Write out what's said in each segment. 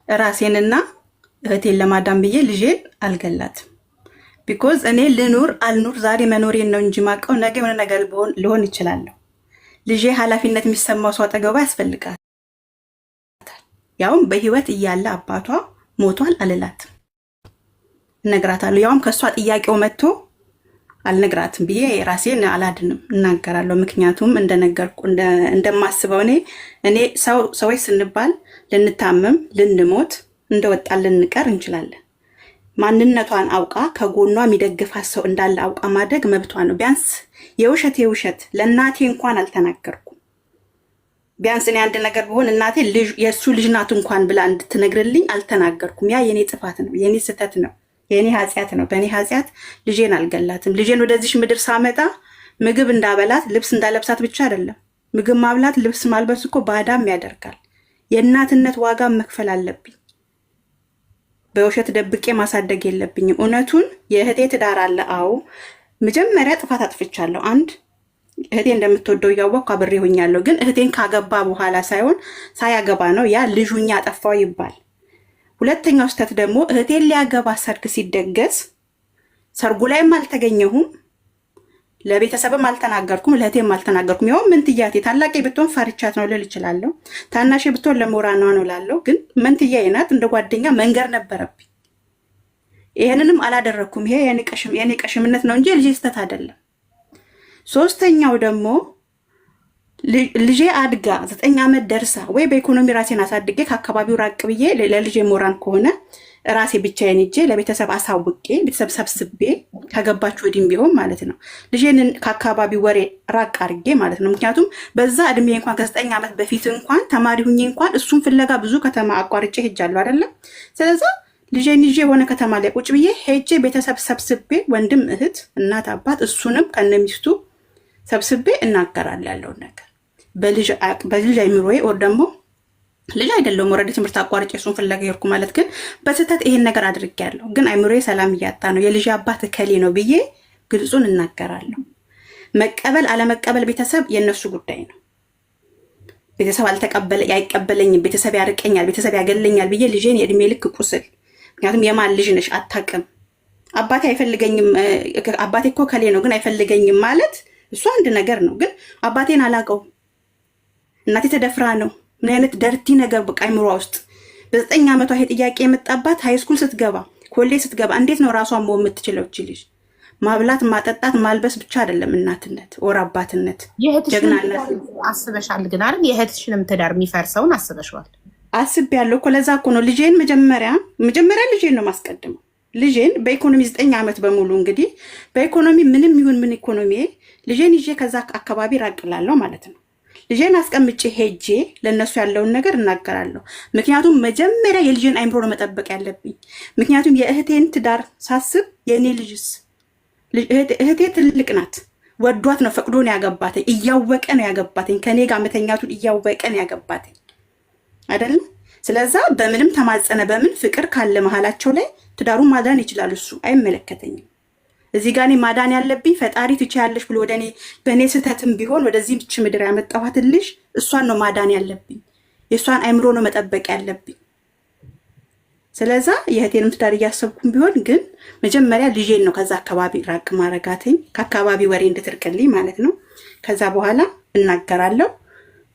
ራሴንና እህቴን ለማዳን ብዬ ልጄን አልገላትም። ቢኮዝ እኔ ልኑር አልኑር ዛሬ መኖሬን ነው እንጂ ማቀው ነገ የሆነ ነገር ልሆን ይችላለሁ። ልጄ ኃላፊነት የሚሰማው ሰው አጠገቧ ያስፈልጋል። ያውም በህይወት እያለ አባቷ ሞቷል አልላትም፣ እነግራታለሁ። ያውም ከእሷ ጥያቄው መጥቶ አልነግራትም ብዬ ራሴን አላድንም፣ እናገራለሁ። ምክንያቱም እንደማስበው እኔ ሰዎች ስንባል ልንታመም ልንሞት እንደወጣን ልንቀር እንችላለን። ማንነቷን አውቃ ከጎኗ የሚደግፋት ሰው እንዳለ አውቃ ማደግ መብቷ ነው። ቢያንስ የውሸት ለእናቴ እንኳን አልተናገርኩም። ቢያንስ እኔ አንድ ነገር ብሆን እናቴ የእሱ ልጅ ናት እንኳን ብላ እንድትነግርልኝ አልተናገርኩም። ያ የኔ ጥፋት ነው፣ የኔ ስህተት ነው፣ የኔ ኃጢአት ነው። በእኔ ኃጢአት ልጄን አልገላትም። ልጄን ወደዚሽ ምድር ሳመጣ ምግብ እንዳበላት ልብስ እንዳለብሳት ብቻ አይደለም። ምግብ ማብላት ልብስ ማልበስ እኮ ባዳም ያደርጋል። የእናትነት ዋጋ መክፈል አለብኝ። በውሸት ደብቄ ማሳደግ የለብኝም። እውነቱን የእህቴ ትዳር አለ። አዎ መጀመሪያ ጥፋት አጥፍቻለሁ። አንድ እህቴ እንደምትወደው እያወቅኩ አብሬ ሆኛለሁ። ግን እህቴን ካገባ በኋላ ሳይሆን ሳያገባ ነው። ያ ልጁኛ አጠፋው ይባል። ሁለተኛው ስህተት ደግሞ እህቴን ሊያገባ ሰርግ ሲደገስ ሰርጉ ላይም አልተገኘሁም፣ ለቤተሰብም አልተናገርኩም፣ ለእህቴም አልተናገርኩም። ያው ምንትያቴ ታላቄ ብትሆን ፈርቻት ነው ልል እችላለሁ። ታናሼ ብትሆን ለሞራኗ ነው ላለው። ግን ምንትያዬ ናት፣ እንደ ጓደኛ መንገር ነበረብኝ። ይሄንንም አላደረኩም። ይሄ የኔ ቀሽምነት ነው እንጂ የልጄ ስህተት አይደለም። ሶስተኛው ደግሞ ልጄ አድጋ 9 ዓመት ደርሳ ወይ በኢኮኖሚ ራሴን አሳድጌ ከአካባቢው ራቅ ብዬ ለልጄ ሞራን ከሆነ ራሴ ብቻዬን ሄጄ ለቤተሰብ አሳውቄ ቤተሰብ ሰብስቤ ከገባችሁ ወዲም ቢሆን ማለት ነው ልጄን ከአካባቢው ወሬ ራቅ አድርጌ ማለት ነው። ምክንያቱም በዛ እድሜ እንኳን ከ9 ዓመት በፊት እንኳን ተማሪ ሁኜ እንኳን እሱን ፍለጋ ብዙ ከተማ አቋርጬ ሄጃለሁ አይደለም። ስለዚህ ልጄን ይዤ የሆነ ከተማ ላይ ቁጭ ብዬ ሄጄ ቤተሰብ ሰብስቤ ወንድም፣ እህት፣ እናት፣ አባት እሱንም ከነሚስቱ ሰብስቤ እናገራለሁ ያለውን ነገር በልጅ አይምሮዬ። ወር ደግሞ ልጅ አይደለም ወረደ ትምህርት አቋርጬ እሱን ፍለጋ ይርኩ ማለት ግን በስህተት ይሄን ነገር አድርጌያለሁ። ግን አይምሮዬ ሰላም እያጣ ነው። የልጅ አባት ከሌ ነው ብዬ ግልጹን እናገራለሁ። መቀበል አለመቀበል ቤተሰብ የነሱ ጉዳይ ነው። ቤተሰብ አይቀበለኝም፣ ቤተሰብ ያርቀኛል፣ ቤተሰብ ያገለኛል ብዬ ልጄን የእድሜ ልክ ቁስል። ምክንያቱም የማን ልጅ ነሽ አታውቅም። አባቴ አይፈልገኝም፣ አባቴ እኮ ከሌ ነው ግን አይፈልገኝም ማለት እሱ አንድ ነገር ነው። ግን አባቴን አላውቀውም። እናቴ ተደፍራ ነው። ምን አይነት ደርቲ ነገር በቃ አይምሯ ውስጥ በ9 ዓመቷ ይሄ ጥያቄ የመጣባት ሃይስኩል ስትገባ ኮሌጅ ስትገባ እንዴት ነው ራሷን መሆን የምትችለው? እቺ ልጅ ማብላት ማጠጣት ማልበስ ብቻ አይደለም እናትነት ወር አባትነት ጀግናነት አስበሻል። ግን አይደል የእህትሽንም ትዳር የሚፈርሰውን አስበሽዋል? አስቤያለሁ እኮ ለዛ እኮ ነው ልጄን መጀመሪያ ልጄን ነው ማስቀድመው። ልጄን በኢኮኖሚ 9 ዓመት በሙሉ እንግዲህ በኢኮኖሚ ምንም ይሁን ምን ኢኮኖሚ ልጄን ይዤ ከዛ አካባቢ ራቅላለሁ ማለት ነው። ልጄን አስቀምጬ ሄጄ ለነሱ ያለውን ነገር እናገራለሁ። ምክንያቱም መጀመሪያ የልጄን አይምሮ ነው መጠበቅ ያለብኝ። ምክንያቱም የእህቴን ትዳር ሳስብ የእኔ ልጅስ እህቴ ትልቅ ናት። ወዷት ነው ፈቅዶ ነው ያገባተኝ፣ እያወቀ ነው ያገባተኝ። ከኔ ጋር መተኛቱን እያወቀ ነው ያገባተኝ አይደለም። ስለዛ በምንም ተማጸነ በምን ፍቅር ካለ መሀላቸው ላይ ትዳሩን ማዳን ይችላል። እሱ አይመለከተኝም። እዚህ ጋር እኔ ማዳን ያለብኝ ፈጣሪ ትችያለሽ ብሎ ወደኔ በእኔ ስህተትም ቢሆን ወደዚህ ምች ምድር ያመጣኋት ልጅ እሷን ነው ማዳን ያለብኝ። የእሷን አይምሮ ነው መጠበቅ ያለብኝ። ስለዛ የእህቴንም ትዳር እያሰብኩም ቢሆን ግን መጀመሪያ ልጄን ነው ከዛ አካባቢ ራቅ ማረጋትኝ፣ ከአካባቢ ወሬ እንድትርቅልኝ ማለት ነው። ከዛ በኋላ እናገራለሁ።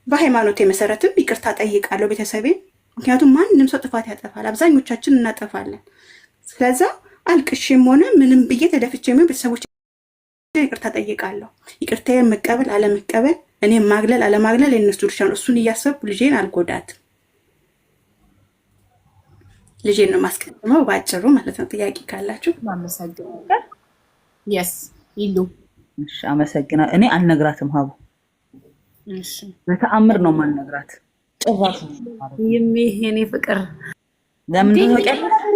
በሃይማኖቴ መሰረትም ይቅርታ ጠይቃለሁ ቤተሰቤን። ምክንያቱም ማንም ሰው ጥፋት ያጠፋል፣ አብዛኞቻችን እናጠፋለን። ስለዛ አልቅሽም ሆነ ምንም ብዬ ተደፍቼ ምን ቤተሰቦች ይቅርታ ጠይቃለሁ። ይቅርታዬን መቀበል አለመቀበል እኔም ማግለል አለማግለል የነሱ ድርሻ ነው። እሱን እያሰብኩ ልጄን አልጎዳትም። ልጄን ነው ማስቀድመው ባጭሩ ማለት ነው። ጥያቄ ካላችሁ ማመሰግናለሁ። የስ ይሉ እሺ፣ አመሰግናለሁ። እኔ አልነግራትም ሀቡ። እሺ፣ በተአምር ነው ማልነግራት ጭራሽ። የኔ ፍቅር ለምን ነው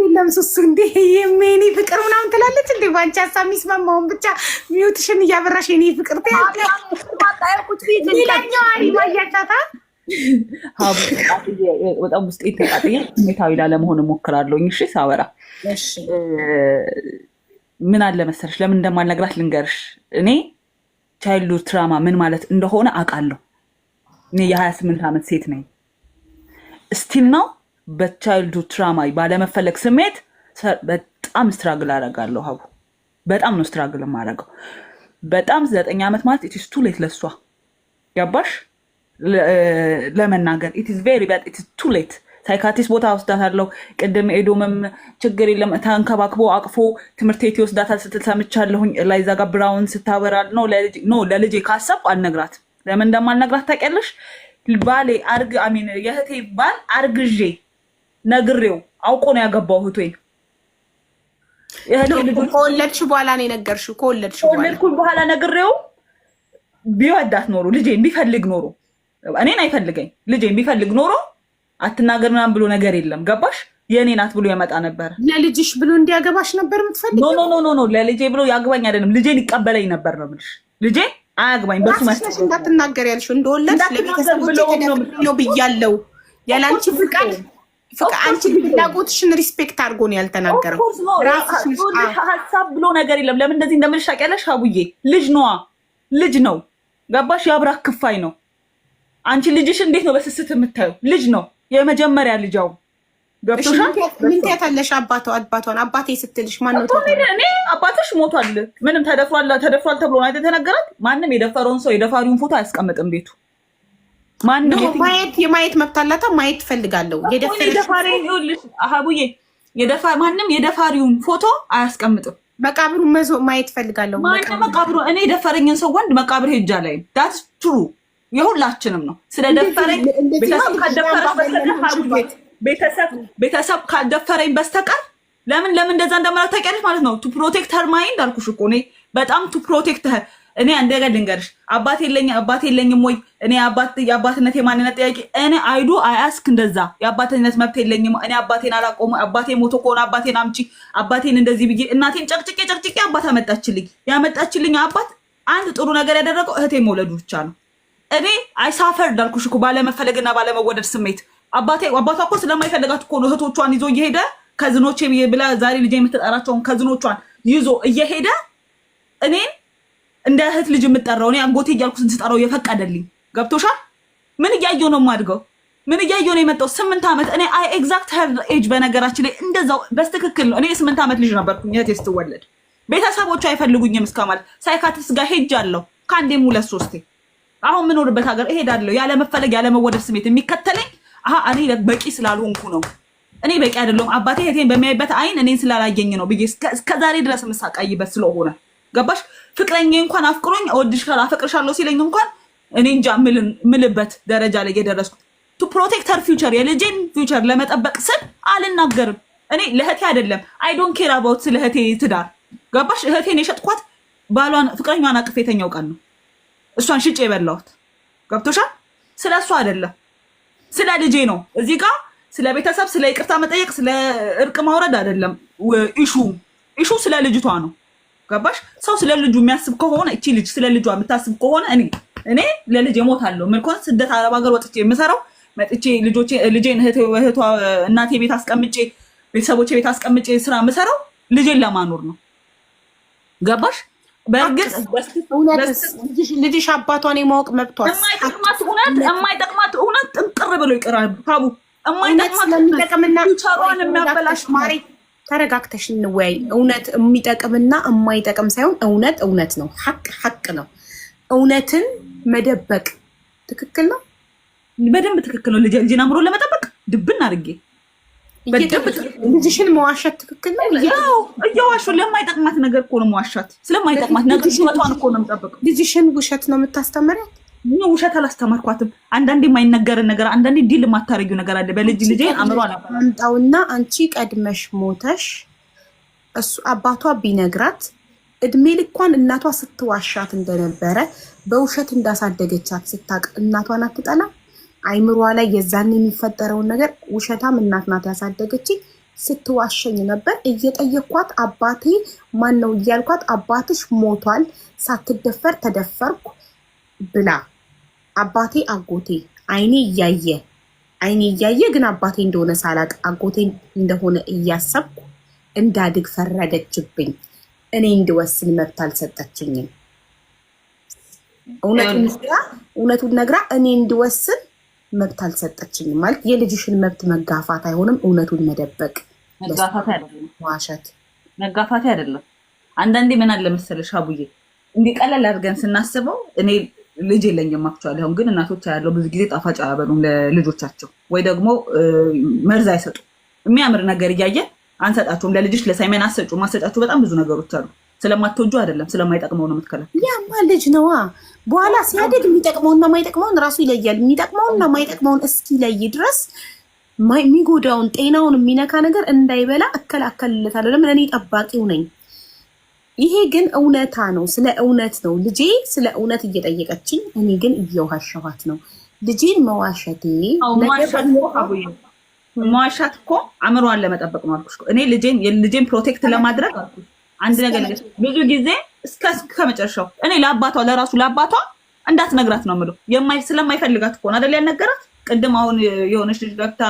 የለም ሱሱ እንዴ የኔ ፍቅር ምናምን ትላለች እንዴ? ባንቺ ሀሳብ የሚስማማውን ብቻ ሚውትሽን እያበራሽ የኔ ፍቅር በጣም ውስጥ የተቃጠየ ስሜታዊ ላለመሆን እሞክራለሁኝ። እሺ ሳወራ ምን አለ መሰለሽ፣ ለምን እንደማልነግራት ልንገርሽ። እኔ ቻይልድ ትራማ ምን ማለት እንደሆነ አውቃለሁ። እኔ የ28 ዓመት ሴት ነኝ። ስቲል ነው በቻይልድሁድ ትራማ ባለመፈለግ ስሜት በጣም ስትራግል አደርጋለሁ። ሀቡ በጣም ነው ስትራግል የማደርገው። በጣም 9 ዓመት ማለት ኢትስ ቱ ሌት ለሷ ገባሽ ለመናገር ኢትስ ቬሪ ባድ ኢትስ ቱ ሌት። ሳይካትሪስት ቦታ ወስዳታለሁ። ቅድም ኤዶምም ችግር የለም ተንከባክቦ አቅፎ ትምህርት ቤት ይወስዳታል ስትል ሰምቻለሁኝ። ላይዛ ጋር ብራውን ስታወራል ነው ለልጄ ካሰብኩ አልነግራት። ለምን እንደማልነግራት ታውቂያለሽ? ባሌ የእህቴ ባል አርግዤ ነግሬው አውቆ ነው ያገባው እህቴን። ከወለድሽ በኋላ ነው የነገርሽው? ከወለድኩ በኋላ ነግሬው ቢወዳት ኖሮ ልጄን ቢፈልግ ኖሮ እኔን አይፈልገኝ ልጄን ቢፈልግ ኖሮ አትናገር ምናምን ብሎ ነገር የለም ገባሽ? የእኔ ናት ብሎ ያመጣ ነበር። ለልጅሽ ብሎ እንዲያገባሽ ነበር የምትፈልጊው? ኖ ለልጄ ብሎ ያግባኝ አይደለም ልጄን ይቀበለኝ ነበር ነው የምልሽ። ልጄ አያግባኝ በሱ መስጠት እንዳትናገር ያልሽው እንደወለድሽ ለቤተሰቦቼ ተደብሎ ብያለሁ። ያላንቺ ፍቃድ አንቺ ፍላጎትሽን ሪስፔክት አድርጎ ነው ያልተናገረው። ሀሳብ ብሎ ነገር የለም። ለምን እንደዚህ እንደምልሽ ታውቂያለሽ? ሀቡዬ ልጅ ነው ገባሽ? የአብራክ ክፋይ ነው። አንቺ ልጅሽ እንዴት ነው በስስት የምታየው? ልጅ ነው የመጀመሪያ ልጃው ገብቶሻል። ምን ትያታለሽ? አባቷን አባቴ ስትልሽ ማነው? እኔ አባትሽ ሞቷል ምንም ተደፍሯል ተብሎ ነው የተነገራት። ማንም የደፈረውን ሰው የደፋሪውን ፎቶ አያስቀምጥም ቤቱ። ማንም የማየት መብት አላታ። ማየት ትፈልጋለሁ። ሀቡዬ ማንም የደፋሪውን ፎቶ አያስቀምጥም። መቃብሩን ማየት ፈልጋለሁ። መቃብሩ እኔ የደፈረኝን ሰው ወንድ መቃብር ሄጃ ላይ ዳትስ ትሩ የሁላችንም ነው። ስለደፈረኝ ቤተሰብ ካልደፈረኝ በስተቀር ለምን እንደዛ እንደማለት ታውቂያለሽ ማለት ነው። ቱ ፕሮቴክት ሄር ማይንድ አልኩሽ እኮ እኔ በጣም ቱ ፕሮቴክት ሄር። እኔ አንደገ ልንገርሽ አባት የለኝም ወይ እኔ የአባትነት የማንነት ጥያቄ እኔ አይዱ አያስክ እንደዛ የአባትነት መብት የለኝም። እኔ አባቴን አላቆሙ። አባቴ ሞቶ ከሆነ አባቴን አምጪ። አባቴን እንደዚህ ብዬ እናቴን ጨቅጭቄ አባት አመጣችልኝ። ያመጣችልኝ አባት አንድ ጥሩ ነገር ያደረገው እህቴ መውለዱ ብቻ ነው። እኔ አይሳፈር እንዳልኩሽ እኮ ባለመፈለግና ባለመወደድ ስሜት አባቷ እኮ ስለማይፈልጋት እኮ ነው እህቶቿን ይዞ እየሄደ ከዝኖቼ ብላ ዛሬ ልጅ የምትጠራቸውን ከዝኖቿን ይዞ እየሄደ እኔን እንደ እህት ልጅ የምጠራው እኔ አጎቴ እያልኩ ስንትጠራው የፈቀደልኝ ገብቶሻል። ምን እያየሁ ነው የማድገው? ምን እያየሁ ነው የመጣው? 8 ዓመት እኔ ኤግዛክት ሄር ኤጅ በነገራችን ላይ እንደዛው በስትክክል ነው። እኔ 8 ዓመት ልጅ ነበርኩኝ እህቴ ስትወለድ። ቤተሰቦቿ አይፈልጉኝም እስከማለት ሳይካትሪስት ጋር ሄጃለሁ ከአንዴም 2-3። አሁን የምኖርበት ሀገር እሄዳለሁ። ያለመፈለግ ያለመወደድ ስሜት የሚከተለኝ እኔ በቂ ስላልሆንኩ ነው። እኔ በቂ አይደለሁም። አባቴ እህቴን በሚያይበት አይን እኔን ስላላየኝ ነው ብዬ እስከዛሬ ድረስ የምሳቃይበት ስለሆነ ገባሽ? ፍቅረኛ እንኳን አፍቅሮኝ እወድሻለሁ አፈቅርሻለሁ ሲለኝ እንኳን እኔ እንጃ ምልበት ደረጃ ላይ የደረስኩት ቱ ፕሮቴክት ሄር ፊውቸር የልጄን ፊውቸር ለመጠበቅ ስል አልናገርም። እኔ ለእህቴ አይደለም አይ ዶንት ኬር አባውት ስለ እህቴ ትዳር ገባሽ? እህቴን የሸጥኳት ባሏን ፍቅረኛዋን አቅፍ የተኛው ቀን ነው እሷን ሽጬ የበላሁት ገብቶሻል? ስለ እሷ አይደለም ስለ ልጄ ነው። እዚህ ጋር ስለ ቤተሰብ ስለ ይቅርታ መጠየቅ ስለ እርቅ ማውረድ አይደለም። ኢሹ ስለ ልጅቷ ነው ገባሽ? ሰው ስለ ልጁ የሚያስብ ከሆነ እቺ ልጅ ስለ ልጇ የምታስብ ከሆነ እኔ ለልጅ እሞታለሁ። ምልኮን ስደት አረብ ሀገር ወጥቼ የምሰራው መጥቼ ልጄን እህቷ እናቴ ቤት አስቀምጬ ቤተሰቦቼ ቤት አስቀምጬ ስራ የምሰራው ልጄን ለማኖር ነው ገባሽ? በእርግጥ ልጅሽ አባቷን የማወቅ መብቷ የማይጠቅማት እውነት ጥንቅር ብሎ ይቀራል። ሀቡ ስለሚጠቅምና የሚያበላሽ ማሪ ተረጋግተሽ እንወያይ። እውነት የሚጠቅምና የማይጠቅም ሳይሆን እውነት ነው። ሀቅ ነው። እውነትን መደበቅ ትክክል ነው። በደንብ ትክክል ነው። ልጅን አምሮ ለመጠበቅ ድብን አድርጌ ልጅሽን መዋሻት ትክክል ነው። እየዋሹ ለማይጠቅማት ነገር እኮ ነው መዋሻት። ስለማይጠቅማት ነገር ሲመጣን እኮ ነው የምጠብቀው። ልጅሽን ውሸት ነው የምታስተምሪያት? ውሸት አላስተማርኳትም። አንዳንዴ የማይነገርን ነገር አንዳንዴ ዲል የማታረጊው ነገር አለ። በልጅ አምሮ አምጣውና አንቺ ቀድመሽ ሞተሽ እሱ አባቷ ቢነግራት እድሜ ልኳን እናቷ ስትዋሻት እንደነበረ በውሸት እንዳሳደገቻት ስታቅ እናቷን አትጠላም? አይምሯ ላይ የዛን የሚፈጠረውን ነገር ውሸታም እናት ናት ያሳደገችኝ ስትዋሸኝ ነበር እየጠየኳት አባቴ ማን ነው እያልኳት አባትሽ ሞቷል ሳትደፈር ተደፈርኩ ብላ አባቴ አጎቴ አይኔ እያየ ግን አባቴ እንደሆነ ሳላቅ አጎቴ እንደሆነ እያሰብኩ እንዳድግ ፈረደችብኝ። እኔ እንድወስን መብት አልሰጠችኝም። እውነቱን ነግራ እኔ እንድወስን መብት አልሰጠችኝም ማለት የልጅሽን መብት መጋፋት አይሆንም። እውነቱን መደበቅ መጋፋት አይደለም፣ ዋሸት መጋፋት አይደለም። አንዳንዴ ምን አለ መሰለሽ አቡዬ እንዲህ ቀለል አድርገን ስናስበው እኔ ልጅ የለኝም አክቹዋሊ። አሁን ግን እናቶች ያለው ብዙ ጊዜ ጣፋጭ አያበሉም ለልጆቻቸው ወይ ደግሞ መርዝ አይሰጡ። የሚያምር ነገር እያየን አንሰጣቸውም። ለልጅሽ ለሳይመን ማሰጫቸው በጣም ብዙ ነገሮች አሉ። ስለማትወጁ አይደለም ስለማይጠቅመው ነው የምትከለክለው። ያማ ልጅ ነዋ። በኋላ ሲያድግ የሚጠቅመውና ማይጠቅመውን ራሱ ይለያል። የሚጠቅመውና ማይጠቅመውን እስኪለይ ድረስ የሚጎዳውን ጤናውን የሚነካ ነገር እንዳይበላ እከላከልለታለሁ። ለምን? እኔ ጠባቂው ነኝ። ይሄ ግን እውነታ ነው። ስለ እውነት ነው። ልጄ ስለ እውነት እየጠየቀችኝ፣ እኔ ግን እየዋሸኋት ነው። ልጄን መዋሸቴ መዋሻት እኮ አእምሮዋን ለመጠበቅ ነው አልኩሽ። እኔ ልጄን ፕሮቴክት ለማድረግ አልኩሽ። አንድ ነገር ብዙ ጊዜ እስከ መጨረሻው እኔ ለራሱ ለአባቷ እንዳትነግራት ነው የምለው። ስለማይፈልጋት እኮ ነው አይደል ያልነገራት። ቅድም አሁን የሆነች ልጅ ገብታ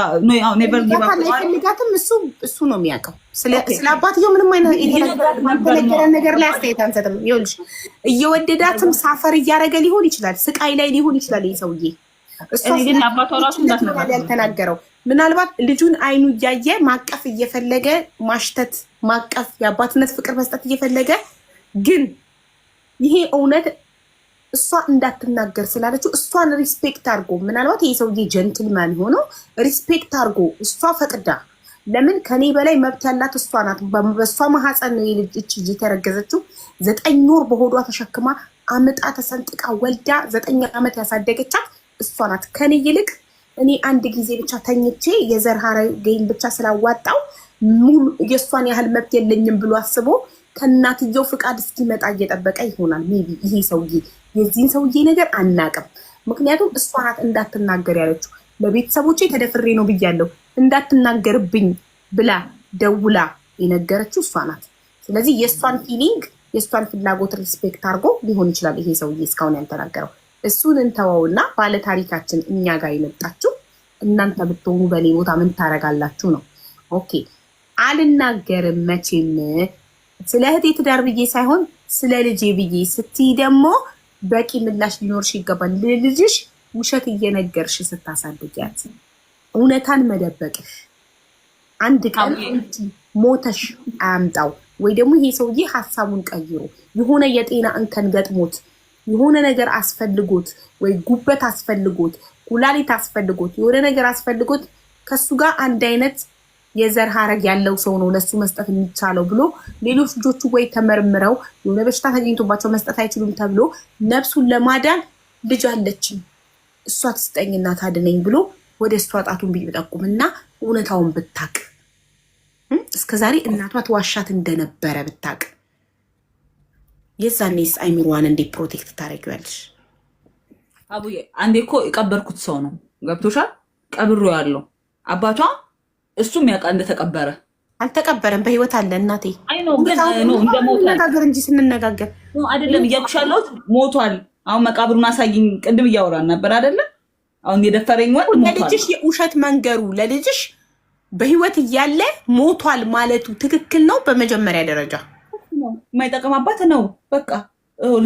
ኔቨር ጊቭ አፕ አይፈልጋትም። እሱ ነው የሚያውቀው። ስለ አባትየው ምንም አይነት የተነገረ ነገር ላይ አስተያየት አንሰጥም። ይኸውልሽ እየወደዳትም ሳፈር እያደረገ ሊሆን ይችላል፣ ስቃይ ላይ ሊሆን ይችላል ይህ ሰውዬ። እሱ ግን አባቷ ራሱ እንዳትነግራት ያልተናገረው ምናልባት ልጁን አይኑ እያየ ማቀፍ እየፈለገ ማሽተት፣ ማቀፍ፣ የአባትነት ፍቅር መስጠት እየፈለገ ግን ይሄ እውነት እሷ እንዳትናገር ስላለችው እሷን ሪስፔክት አድርጎ ምናልባት ይሄ ሰውዬ ጀንትልማን ሆኖ ሪስፔክት አድርጎ እሷ ፈቅዳ ለምን ከኔ በላይ መብት ያላት እሷ ናት። በእሷ ማህፀን ነው የልጅ የተረገዘችው። 9 ወር በሆዷ ተሸክማ አምጣ ተሰንጥቃ ወልዳ 9 ዓመት ያሳደገቻት እሷ ናት። ከኔ ይልቅ እኔ አንድ ጊዜ ብቻ ተኝቼ የዘር ሐረጌን ብቻ ስላዋጣው ሙሉ የእሷን ያህል መብት የለኝም ብሎ አስቦ ከእናትየው ፍቃድ እስኪመጣ እየጠበቀ ይሆናል። ሜቢ ይሄ ሰውዬ የዚህን ሰውዬ ነገር አናቅም። ምክንያቱም እሷ ናት እንዳትናገር ያለችው። ለቤተሰቦቼ ተደፍሬ ነው ብያለሁ እንዳትናገርብኝ ብላ ደውላ የነገረችው እሷ ናት። ስለዚህ የእሷን ፊሊንግ የእሷን ፍላጎት ሪስፔክት አድርጎ ሊሆን ይችላል ይሄ ሰውዬ እስካሁን ያልተናገረው። እሱን እንተወውና ባለታሪካችን እኛ ጋር የመጣችሁ እናንተ ብትሆኑ በኔ ቦታ ምን ታረጋላችሁ ነው። ኦኬ አልናገርም መቼም ስለ እህቴ ትዳር ብዬ ሳይሆን ስለ ልጄ ብዬ ስትይ ደግሞ በቂ ምላሽ ሊኖርሽ ይገባል። ልጅሽ ውሸት እየነገርሽ ስታሳድጊያት እውነታን መደበቅሽ አንድ ቀን ሞተሽ አያምጣው። ወይ ደግሞ ይሄ ሰውዬ ሀሳቡን ቀይሮ የሆነ የጤና እንከን ገጥሞት የሆነ ነገር አስፈልጎት ወይ ጉበት አስፈልጎት ኩላሊት አስፈልጎት የሆነ ነገር አስፈልጎት ከሱ ጋር አንድ አይነት የዘር ሐረግ ያለው ሰው ነው ለሱ መስጠት የሚቻለው ብሎ ሌሎች ልጆቹ ወይ ተመርምረው የሆነ በሽታ ተገኝቶባቸው መስጠት አይችሉም ተብሎ ነፍሱን ለማዳን ልጅ አለችኝ እሷ ትስጠኝና ታድነኝ ብሎ ወደ እሷ ጣቱን ቢጠቁምና እውነታውን ብታቅ እስከዛሬ እናቷ ተዋሻት እንደነበረ ብታቅ የዛኔስ አይምሮዋን እንዴት ፕሮቴክት ታደርጊዋለሽ? አቡዬ አንዴ እኮ የቀበርኩት ሰው ነው ገብቶሻል። ቀብሮ ያለው አባቷ እሱም ያውቃ እንደተቀበረ። አልተቀበረም፣ በህይወት አለ እናቴ። አይ ነው ግን ነው እንደሞተ ነገር እንጂ ስንነጋገር አይደለም እያልኩሽ ያለሁት ሞቷል። አሁን መቃብሩን አሳይኝ ቅድም እያወራን ነበር አይደለ? አሁን የደፈረኝ ወንድ ሞቷል። ለልጅሽ የውሸት መንገሩ ለልጅሽ በህይወት እያለ ሞቷል ማለቱ ትክክል ነው። በመጀመሪያ ደረጃ የማይጠቅም አባት ነው። በቃ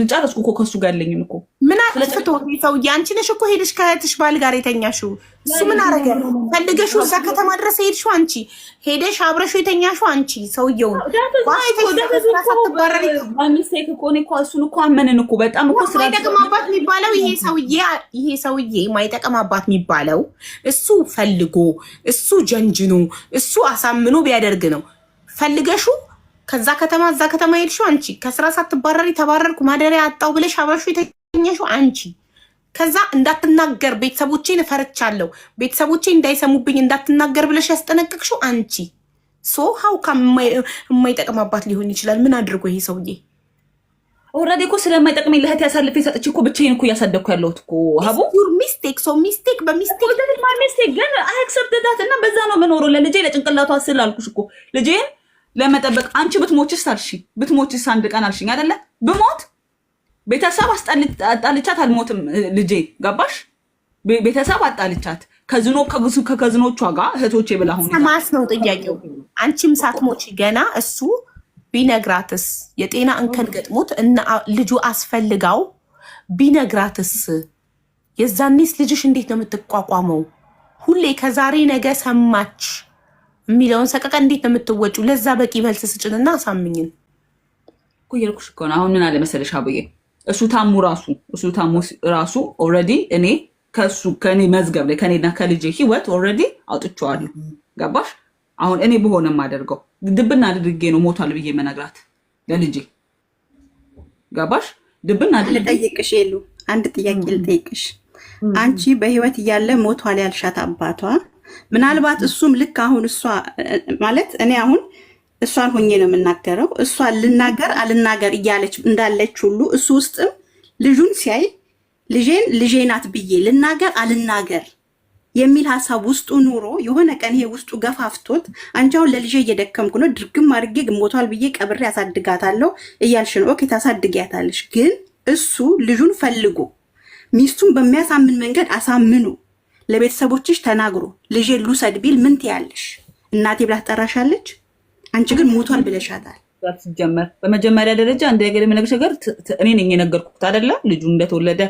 ጨረስኩ እኮ ከሱ ጋር ያለኝን እኮ ምን አጥፍቶ ሰውዬ? አንቺ ነሽ እኮ ሄደሽ ከእህትሽ ባል ጋር የተኛሽው። እሱ ምን አረገ? ፈልገሽው እዛ ከተማ ድረስ ሄድሽው አንቺ፣ ሄደሽ አብረሽው የተኛሽው አንቺ። ሰውየውን ሚስቴክ እኮ እኔ እኮ እሱን እኮ አመንን እኮ በጣም እኮ ማይጠቅም አባት የሚባለው ይሄ ሰውዬ ማይጠቅም አባት የሚባለው እሱ ፈልጎ እሱ ጀንጅኖ እሱ አሳምኖ ቢያደርግ ነው። ፈልገሽው ከዛ ከተማ እዛ ከተማ ሄድሽው አንቺ። ከስራ ሳትባረሪ ተባረርኩ ማደሪያ አጣው ብለሽ አብረሽው የተኛሽው አንቺ። ከዛ እንዳትናገር ቤተሰቦቼን እፈርቻለሁ ቤተሰቦቼ እንዳይሰሙብኝ እንዳትናገር ብለሽ ያስጠነቅቅሽው አንቺ። ሶ ሀው የማይጠቅም አባት ሊሆን ይችላል? ምን አድርጎ ይሄ ሰውዬ? ኦልሬዲ እኮ ስለማይጠቅመኝ ለእህቴ ያሳልፌ ሰጥቼ እኮ ብቻዬን እኮ እያሳደግኩ ያለሁት እኮ ሀቡ። ሚስቴክ ሶ ሚስቴክ ሚስቴክ ግን አይ አክሰፕት ዳት እና በዛ ነው የምኖረው ለልጄ ለጭንቅላቷ ስል አልኩሽ እኮ ልጄን ለመጠበቅ። አንቺ ብትሞችስ አልሽ ብትሞችስ አንድ ቀን አልሽኝ አይደለ? ብሞት ቤተሰብ አጣልቻት አልሞትም ልጄ ገባሽ? ቤተሰብ አጣልቻት ከከዝኖቿ ጋር እህቶቼ ብላ ሆነ ማስ ነው ጥያቄው። አንቺም ሳትሞች ገና እሱ ቢነግራትስ የጤና እንከን ገጥሞት እና ልጁ አስፈልጋው ቢነግራትስ የዛኔስ ልጅሽ እንዴት ነው የምትቋቋመው? ሁሌ ከዛሬ ነገ ሰማች የሚለውን ሰቀቀ እንዴት ነው የምትወጪው? ለዛ በቂ መልስ ስጭንና አሳምኝን እኮ እያልኩሽ እኮ ነው። አሁን ምን አለ መሰለሽ አብዬ፣ እሱ ታሙ ራሱ ኦልሬዲ እኔ ከኔ መዝገብ ላይ ከኔና ከልጄ ህይወት ኦልሬዲ አውጥቼዋለሁ። ገባሽ? አሁን እኔ በሆነ የማደርገው ድብና አድርጌ ነው ሞቷል ብዬ መነግራት ለልጄ። ገባሽ? ድብና ልጠይቅሽ የሉ አንድ ጥያቄ ልጠይቅሽ። አንቺ በህይወት እያለ ሞቷል ያልሻት አባቷ ምናልባት እሱም ልክ አሁን እሷ ማለት እኔ አሁን እሷን ሆኜ ነው የምናገረው። እሷን ልናገር አልናገር እያለች እንዳለች ሁሉ እሱ ውስጥም ልጁን ሲያይ ልጄ ናት ብዬ ልናገር አልናገር የሚል ሀሳብ ውስጡ ኑሮ የሆነ ቀን ይሄ ውስጡ ገፋፍቶት አንቺ አሁን ለልጄ እየደከምኩ ነው ድርግም አድርጌ ሞቷል ብዬ ቀብሬ ያሳድጋታለሁ እያልሽ ነው። ኦኬ ታሳድጊያታለሽ። ግን እሱ ልጁን ፈልጎ ሚስቱን በሚያሳምን መንገድ አሳምኑ ለቤተሰቦችሽ ተናግሮ ልጄ ልውሰድ ቢል ምን ትያለሽ? እናቴ ብላ ትጠራሻለች። አንቺ ግን ሞቷል ብለሻታል። ሲጀመር በመጀመሪያ ደረጃ እንደገለ የምነግርሽ ነገር እኔ ነኝ የነገርኩት አይደለ? ልጁ እንደተወለደ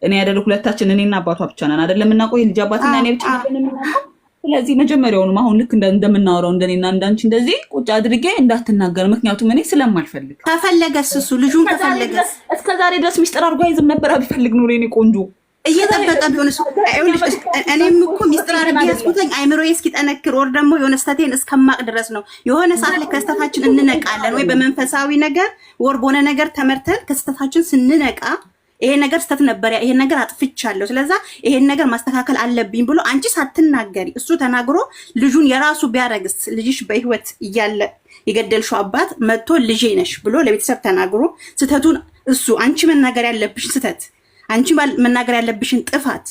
እኔ ያደረኩ ሁለታችን እኔና አባቷ ብቻ ነን አይደለ? የምናውቀው የልጅ አባትና እኔ ብቻ ነን የምናውቀው። ስለዚህ መጀመሪያውንም አሁን ልክ እንደምናወራው እንደኔና እንዳንቺ እንደዚህ ቁጭ አድርጌ እንዳትናገር፣ ምክንያቱም እኔ ስለማልፈልግ። ከፈለገስ እሱ ልጁን ከፈለገስ እስከዛሬ ድረስ ሚስጥር አድርጎ አይዝም ነበር። ቢፈልግ ኖሮ እኔ ቆንጆ እየጠበቀ ቢሆን እኔም እኮ ሚስጥር አድርጌ ያስኩተኝ አይምሮዬ እስኪጠነክር ወር ደግሞ የሆነ ስተቴን እስከማቅ ድረስ ነው። የሆነ ሰዓት ላይ ከስተታችን እንነቃለን ወይ በመንፈሳዊ ነገር ወር በሆነ ነገር ተመርተን ከስተታችን ስንነቃ ይሄ ነገር ስተት ነበር፣ ይሄን ነገር አጥፍቻለሁ፣ ስለዛ ይሄን ነገር ማስተካከል አለብኝ ብሎ አንቺ ሳትናገሪ እሱ ተናግሮ ልጁን የራሱ ቢያረግስ ልጅሽ በህይወት እያለ የገደልሽው አባት መጥቶ ልጄ ነሽ ብሎ ለቤተሰብ ተናግሮ ስተቱን እሱ አንቺ መናገር ያለብሽ ስተት አንቺ መናገር ያለብሽን ጥፋት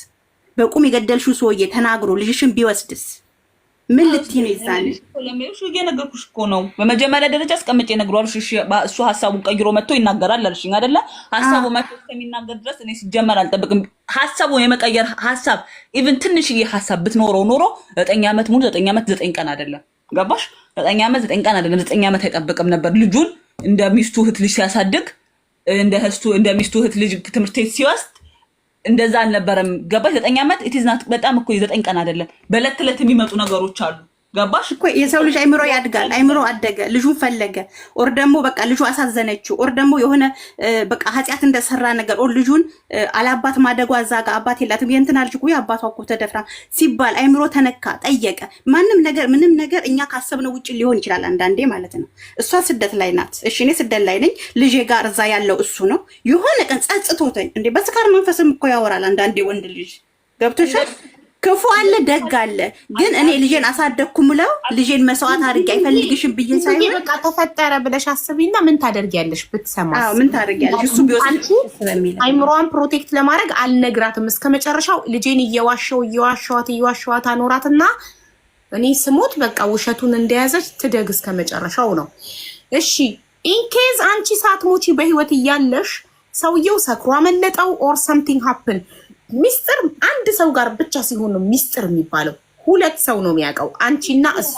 በቁም የገደልሽው ሰውዬ ተናግሮ ልጅሽን ቢወስድስ ምን ልትይ ነው? ይዛል ለምንሽ እየነገርኩሽ እኮ ነው። በመጀመሪያ ደረጃ አስቀምጬ እነግረዋለሁ። እሱ ሀሳቡን ቀይሮ መጥቶ ይናገራል አልሽኝ አይደለ? ሀሳቡ መጥቶ እስከሚናገር ድረስ እኔ ሲጀመር አልጠብቅም። ሀሳቡን የመቀየር ሀሳብ ኢቭን ትንሽዬ ሀሳብ ብትኖረው ኖሮ 9 ዓመት ሙሉ 9 ዓመት 9 ቀን አይደለም። ገባሽ? 9 ዓመት 9 ቀን አይደለም 9 ዓመት አይጠብቅም ነበር። ልጁን እንደ ሚስቱ እህት ልጅ ሲያሳድግ እንደ ሚስቱ እህት ልጅ ትምህርት ቤት ሲወስድ እንደዛ አልነበረም። ገባሽ? 9 ዓመት ኢትዝናት በጣም እኮ 9 ቀን አይደለም። በእለት ተለት የሚመጡ ነገሮች አሉ። ገባሽ እኮ የሰው ልጅ አይምሮ ያድጋል። አይምሮ አደገ፣ ልጁን ፈለገ፣ ኦር ደግሞ በቃ ልጁ አሳዘነችው፣ ኦር ደግሞ የሆነ በቃ ኃጢአት እንደሰራ ነገር ኦር ልጁን አላባት ማደጓ እዛ ጋር አባት የላትም የእንትና ልጅ እኮ አባቷ እኮ ተደፍራ ሲባል አይምሮ ተነካ፣ ጠየቀ። ምንም ነገር እኛ ካሰብነው ውጭ ሊሆን ይችላል አንዳንዴ ማለት ነው። እሷ ስደት ላይ ናት። እሺ እኔ ስደት ላይ ነኝ። ልጄ ጋር እዛ ያለው እሱ ነው። የሆነ ቀን ጸጽቶተኝ እንዴ በስካር መንፈስም እኮ ያወራል አንዳንዴ ወንድ ልጅ ገብቶሻል። ክፉ አለ ደግ አለ። ግን እኔ ልጄን አሳደግኩ ምለው ልጄን መስዋዕት አድርጌ አይፈልግሽም ብዬ ሳይሆን በቃ ተፈጠረ ብለሽ አስቢና ምን ታደርጊያለሽ? ብትሰማስ? አዎ ምን ታደርጊያለሽ? እሱ ቢወስድ አይምሮዋን ፕሮቴክት ለማድረግ አልነግራትም እስከመጨረሻው። ልጄን እየዋሸዋት አኖራትና እኔ ስሞት በቃ ውሸቱን እንደያዘች ትደግ እስከመጨረሻው ነው። እሺ ኢንኬዝ አንቺ ሳትሞቺ በህይወት እያለሽ ሰውየው ሰክሮ አመለጠው ኦር ሰምቲንግ ሃፕን ሚስጥር አንድ ሰው ጋር ብቻ ሲሆን ነው ሚስጥር የሚባለው። ሁለት ሰው ነው የሚያውቀው፣ አንቺና እሱ።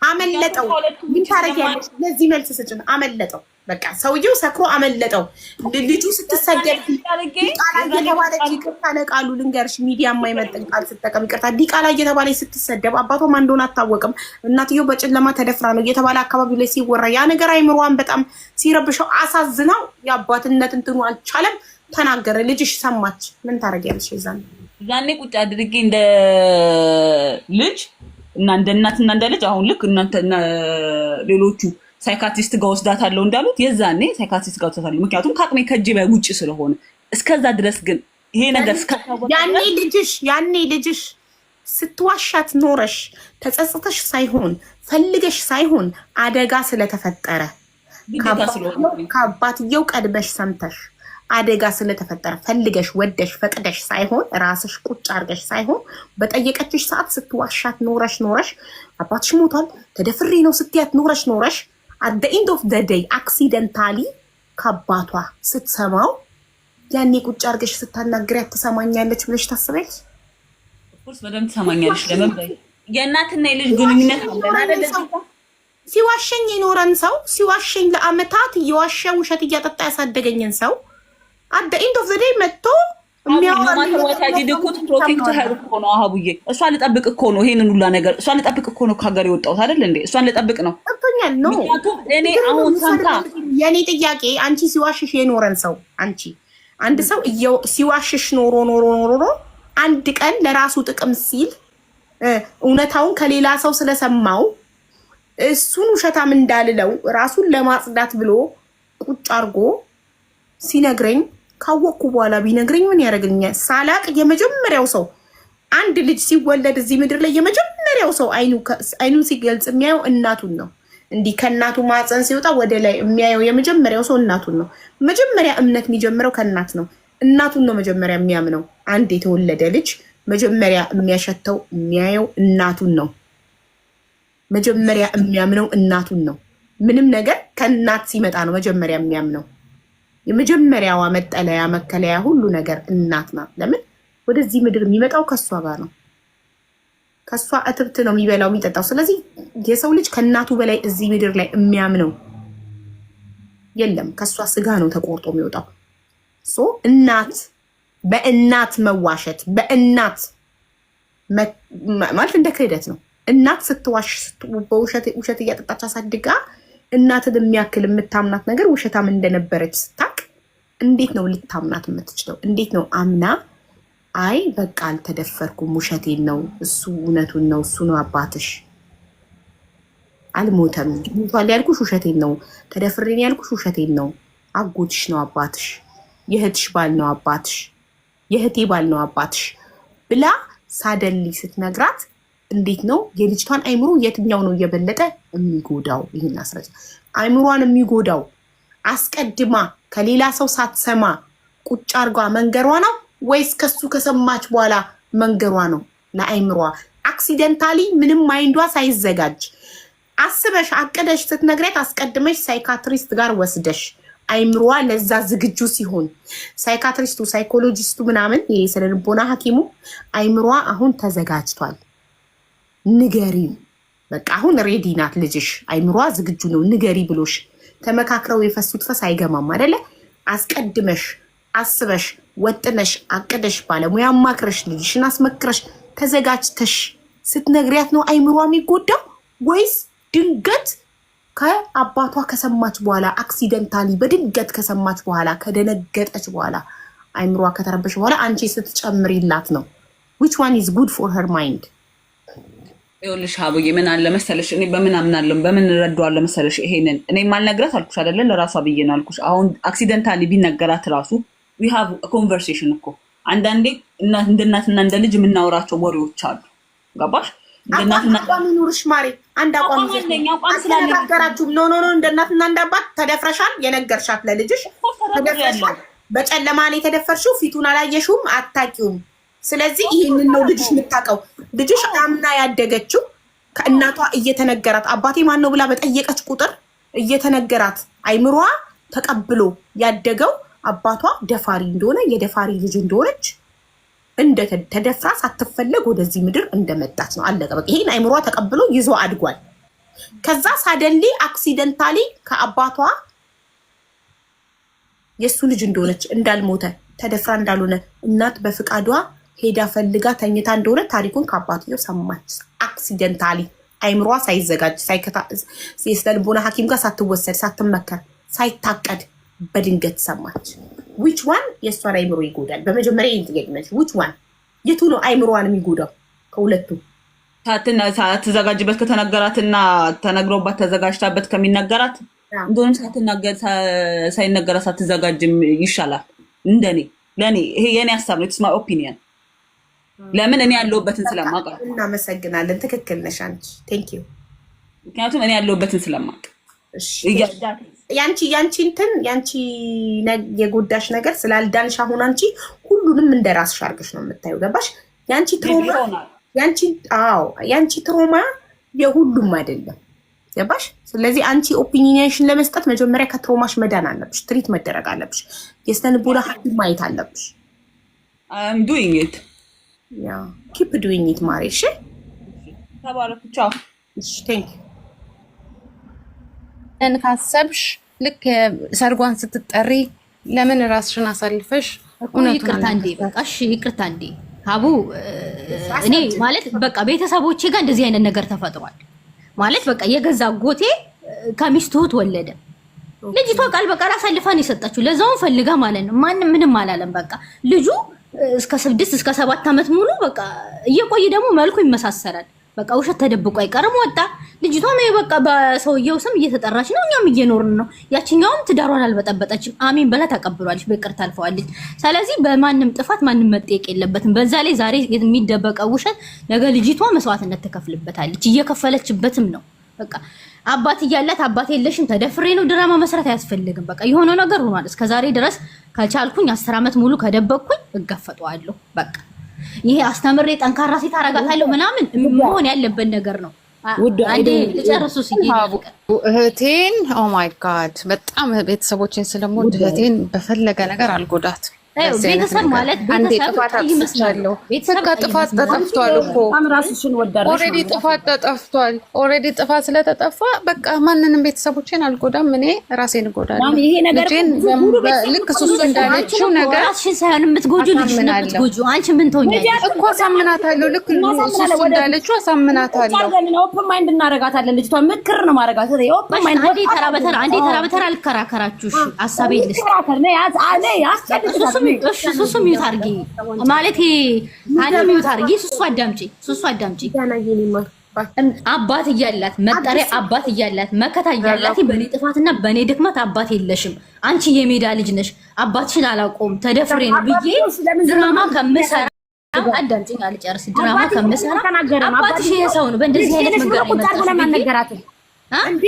አመለጠው ምን ታረጊያለሽ? ለዚህ መልስ ስጭን። አመለጠው በቃ ሰውየው ሰክሮ አመለጠው። ልጁ ስትሰደድ ዲቃላ እየተባለች ይቅርታ ለቃሉ ልንገርሽ፣ ሚዲያ የማይመጥን ቃል ስትጠቀም ይቅርታ ዲቃላ እየተባለች ስትሰደብ አባቷ ማን እንደሆነ አታወቅም። እናትየው በጨለማ ተደፍራ ነው እየተባለ አካባቢው ላይ ሲወራ ያ ነገር አይምሯን በጣም ሲረብሸው አሳዝናው የአባትነት እንትኑ አልቻለም። ተናገረ። ልጅሽ ሰማች። ምን ታረጊያለሽ? ዛኔ ቁጭ አድርጌ እንደ ልጅ እና እንደ እናትና እንደ ልጅ አሁን ልክ እናንተ ሌሎቹ ሳይካትሪስት ጋር ወስዳታለሁ እንዳሉት የዛኔ ሳይካትሪስት ጋር ወስዳታለሁ። ምክንያቱም ከአቅሜ ከእጄ በላይ ውጭ ስለሆነ እስከዛ ድረስ ግን ይሄ ነገር ያኔ ልጅሽ ስትዋሻት ኖረሽ ተጸጽተሽ ሳይሆን ፈልገሽ ሳይሆን አደጋ ስለተፈጠረ ከአባትየው ቀድመሽ ሰምተሽ አደጋ ስለተፈጠረ ፈልገሽ ወደሽ ፈቅደሽ ሳይሆን ራስሽ ቁጭ አርገሽ ሳይሆን በጠየቀችሽ ሰዓት ስትዋሻት ኖረሽ አባትሽ ሞቷል ተደፍሬ ነው ስትያት ኖረሽ at the end of the day አክሲደንታሊ ከአባቷ ስትሰማው ያኔ ቁጭ አርገሽ ስታናግሪያት ትሰማኛለች ብለሽ ታስበሽ? ኦፍኮርስ በደንብ ትሰማኛለች። ለምን የእናትና የልጅ ግንኙነት አለ። ሲዋሸኝ የኖረን ሰው ሲዋሸኝ ለአመታት የዋሸ ውሸት እያጠጣ ያሳደገኝን ሰው አደ ኢንድ ኦፍ ዘ ዴይ መጥቶ ፕሮቴክት ሄር እኮ ነው አቡዬ። እሷን ልጠብቅ እኮ ነው ይሄንን ሁላ ነገር እሷን ልጠብቅ እኮ ነው ከሀገር የወጣሁት አይደል እንዴ? እሷን ልጠብቅ ነው። ገብቶኛል ነው እኔ አሁን ሳንታ የኔ ጥያቄ አንቺ ሲዋሽሽ የኖረን ሰው አንቺ አንድ ሰው ሲዋሽሽ ኖሮ አንድ ቀን ለራሱ ጥቅም ሲል እውነታውን ከሌላ ሰው ስለሰማው እሱን ውሸታም እንዳልለው ራሱን ለማጽዳት ብሎ ቁጭ አርጎ ሲነግረኝ ካወቅኩ በኋላ ቢነግረኝ ምን ያደርግልኛል? ሳላቅ የመጀመሪያው ሰው አንድ ልጅ ሲወለድ እዚህ ምድር ላይ የመጀመሪያው ሰው አይኑን ሲገልጽ የሚያየው እናቱን ነው። እንዲህ ከእናቱ ማፀን ሲወጣ ወደ ላይ የሚያየው የመጀመሪያው ሰው እናቱን ነው። መጀመሪያ እምነት የሚጀምረው ከእናት ነው። እናቱን ነው መጀመሪያ የሚያምነው። አንድ የተወለደ ልጅ መጀመሪያ የሚያሸተው የሚያየው እናቱን ነው። መጀመሪያ የሚያምነው እናቱን ነው። ምንም ነገር ከእናት ሲመጣ ነው መጀመሪያ የሚያምነው። የመጀመሪያዋ መጠለያ መከለያ ሁሉ ነገር እናት ናት። ለምን ወደዚህ ምድር የሚመጣው ከሷ ጋር ነው። ከሷ እትብት ነው የሚበላው የሚጠጣው። ስለዚህ የሰው ልጅ ከእናቱ በላይ እዚህ ምድር ላይ የሚያምነው የለም። ከሷ ስጋ ነው ተቆርጦ የሚወጣው። እናት በእናት መዋሸት በእናት ማለት እንደ ክህደት ነው። እናት ስትዋሽ ውሸት እያጠጣች አሳድጋ እናትን የሚያክል የምታምናት ነገር ውሸታም እንደነበረች ስታቅ እንዴት ነው ልታምናት የምትችለው? እንዴት ነው አምና አይ በቃ አልተደፈርኩም ውሸቴን ነው እሱ እውነቱን ነው እሱ ነው አባትሽ አልሞተም ሞቷል ያልኩሽ ውሸቴን ነው ተደፍሬን ያልኩሽ ውሸቴን ነው አጎትሽ ነው አባትሽ የእህትሽ ባል ነው አባትሽ የእህቴ ባል ነው አባትሽ ብላ ሳደሊ ስትነግራት እንዴት ነው የልጅቷን አይምሮ የትኛው ነው እየበለጠ የሚጎዳው? ይሄን አስረጅ። አይምሯን የሚጎዳው አስቀድማ ከሌላ ሰው ሳትሰማ ቁጭ አርጓ መንገሯ ነው ወይስ ከሱ ከሰማች በኋላ መንገሯ ነው? ለአይምሯ አክሲደንታሊ ምንም ማይንዷ ሳይዘጋጅ አስበሽ አቅደሽ ስትነግሪያት አስቀድመሽ ሳይካትሪስት ጋር ወስደሽ አይምሯ ለዛ ዝግጁ ሲሆን ሳይካትሪስቱ ሳይኮሎጂስቱ ምናምን ይሄ ስለ ልቦና ሐኪሙ አይምሯ አሁን ተዘጋጅቷል ንገሪ በቃ አሁን ሬዲ ናት ልጅሽ አይምሯ ዝግጁ ነው ንገሪ ብሎሽ ተመካክረው የፈሱት ፈስ አይገማም አይደለ? አስቀድመሽ አስበሽ ወጥነሽ አቅደሽ ባለሙያ ማክረሽ ልጅሽን አስመክረሽ ተዘጋጅተሽ ስትነግሪያት ነው አይምሯ የሚጎዳው ወይስ ድንገት ከአባቷ ከሰማች በኋላ አክሲደንታሊ በድንገት ከሰማች በኋላ ከደነገጠች በኋላ አይምሯ ከተረበሽ በኋላ አንቺ ስትጨምሪላት ነው? which one is good for her mind? ይኸውልሽ አቡዬ ምን አለ መሰለሽ እኔ በምን አምናለሁ በምን እረዳዋለሁ መሰለሽ ይሄንን እኔ ማልነግራት አልኩሽ አይደለ ለራሷ ብዬ ነው አልኩሽ። አሁን አክሲደንታሊ ቢነገራት ራሱ we have a conversation እኮ አንዳንዴ እንደ እናትና እንደ ልጅ የምናወራቸው ወሬዎች አሉ። ገባሽ? እንደ እናትና አቋም ይኑርሽ ማሬ አንድ አቋም ስለነገራችሁ ኖ እንደ እናትና እንደ አባት ተደፍረሻል የነገርሻት ለልጅሽ ተደፍረሻል። በጨለማ ላይ ተደፈርሽው ፊቱን አላየሽውም አታቂውም። ስለዚህ ይህንን ነው ልጅሽ የምታውቀው። ልጅሽ አምና ያደገችው ከእናቷ እየተነገራት አባቴ ማን ነው ብላ በጠየቀች ቁጥር እየተነገራት አይምሯ ተቀብሎ ያደገው አባቷ ደፋሪ እንደሆነ የደፋሪ ልጅ እንደሆነች ተደፍራ ሳትፈለግ ወደዚህ ምድር እንደመጣች ነው። አለቀ በቃ። ይሄን አይምሯ ተቀብሎ ይዞ አድጓል። ከዛ ሳደንሊ አክሲደንታሊ ከአባቷ የሱ ልጅ እንደሆነች እንዳልሞተ ተደፍራ እንዳልሆነ እናት በፍቃዷ ሄዳ ፈልጋ ተኝታ እንደሆነ ታሪኩን ከአባትየው ሰማች። አክሲደንታሊ አይምሯ ሳይዘጋጅ የስነልቦና ሐኪም ጋር ሳትወሰድ ሳትመከር ሳይታቀድ በድንገት ሰማች። which one የእሷን አይምሮ ይጎዳል? በመጀመሪያ ይህን ጥያቄ ነች። which one የቱ ነው አይምሮዋን የሚጎዳው ከሁለቱ? ሳትዘጋጅበት ከተነገራትና ተነግሮባት ተዘጋጅታበት ከሚነገራት እንደሆነ ሳይነገራት ሳትዘጋጅም ይሻላል። እንደኔ ለኔ ይሄ የኔ ሀሳብ ነው። it's my opinion። ለምን እኔ ያለሁበትን ስለማውቅ። እናመሰግናለን። ትክክል ነሽ አንቺ። thank you። ምክንያቱም እኔ ያለሁበትን ስለማውቅ። እሺ ያንቺ የጎዳሽ ነገር ስላልዳንሽ አሁን አንቺ ሁሉንም እንደራስሽ አድርገሽ ነው የምታየው። ገባሽ? ያንቺ ትሮማ የሁሉም አይደለም። ገባሽ? ስለዚህ አንቺ ኦፒኒየንሽን ለመስጠት መጀመሪያ ከትሮማሽ መዳን አለብሽ። ትሪት መደረግ አለብሽ። የስነልቦና ሐኪም ማየት አለብሽ። I'm doing it። Yeah, keep doing it ማሬ። እሺ ተባረክ። ቻው። እሺ thank you። ካሰብሽ ልክ ሰርጓን ስትጠሪ ለምን ራስሽን አሳልፈሽ ይቅርታ እንዴ በቃ እሺ ይቅርታ እንዴ ሀቡ እኔ ማለት በቃ ቤተሰቦቼ ጋር እንደዚህ አይነት ነገር ተፈጥሯል ማለት በቃ የገዛ ጎቴ ከሚስቱት ወለደ ልጅቷ ቃል በቃል አሳልፋን የሰጣችሁ ለዛው ፈልጋ ማለት ነው ማንም ምንም አላለም በቃ ልጁ እስከ 6 እስከ 7 አመት ሙሉ በቃ እየቆየ ደግሞ መልኩ ይመሳሰላል በቃ ውሸት ተደብቆ አይቀርም ወጣ ልጅቷም በቃ በሰውየው ስም እየተጠራች ነው እኛም እየኖርን ነው ያቺኛውም ትዳሯን አልበጠበጠችም አሜን በላ ተቀብሏለች በቅርታ አልፈዋለች ስለዚህ በማንም ጥፋት ማንም መጠየቅ የለበትም በዛ ላይ ዛሬ የሚደበቀው ውሸት ነገ ልጅቷ መስዋዕትነት ትከፍልበታለች እየከፈለችበትም ነው በቃ አባት እያላት አባት የለሽም ተደፍሬ ነው ድራማ መስራት አያስፈልግም በቃ የሆነ ነገር ሆኗል እስከዛሬ ድረስ ከቻልኩኝ 10 አመት ሙሉ ከደበቅኩኝ እጋፈጠዋለሁ በቃ ይሄ አስተምሬ ጠንካራ ሴት አረጋታለሁ ምናምን መሆን ያለበት ነገር ነው አንዴ ልጨርሱ እህቴን ኦ ማይ ጋድ በጣም ቤተሰቦችን ስለምወድ እህቴን በፈለገ ነገር አልጎዳት ቤተሰብ ማለት ቤተሰብ ይመስላል በቃ ጥፋት ተጠፍቷል እኮ ኦሬዲ ጥፋት ተጠፍቷል ኦሬዲ ጥፋት ስለተጠፋ በቃ ማንንም ቤተሰቦችን አልጎዳም እኔ ራሴን እጎዳለሁ ይሄ ነገር ልክ ሱሱ እንዳለችው ነገር ራስሽን ሳይሆን የምትጎጁ ልጅሽን የምትጎጁ አንቺ ምን ትሆኛለሽ እኮ አሳምናታለሁ ልክ ሱሱ እንዳለችው አሳምናታለሁ ኦፕን ማይንድ እናረጋታለን ልጅቷ ምክር ነው ማረጋት ኦፕን ማይንድ አንዴ ተራ በተራ አልከራከራችሁሽ ሐሳቤ ልስ ሱሱ ሚዩት አድርጊ ማለት አንቺ ሚዩት አድርጊ ሱሱ አዳምጪ አባት እያላት መጠሪያ አባት እያላት መከታ እያላት በኔ ጥፋትና በኔ ድክመት አባት የለሽም አንቺ የሜዳ ልጅ ነሽ አባትሽን አላቆም ተደፍሬ ነው ብዬ ድራማ ከምሰራ አዳምጪኝ አልጨርስ ድራማ ከምሰራ አባትሽ የሰው ነው በእንደዚህ አይነት መንገድ ይመጣል እንዴ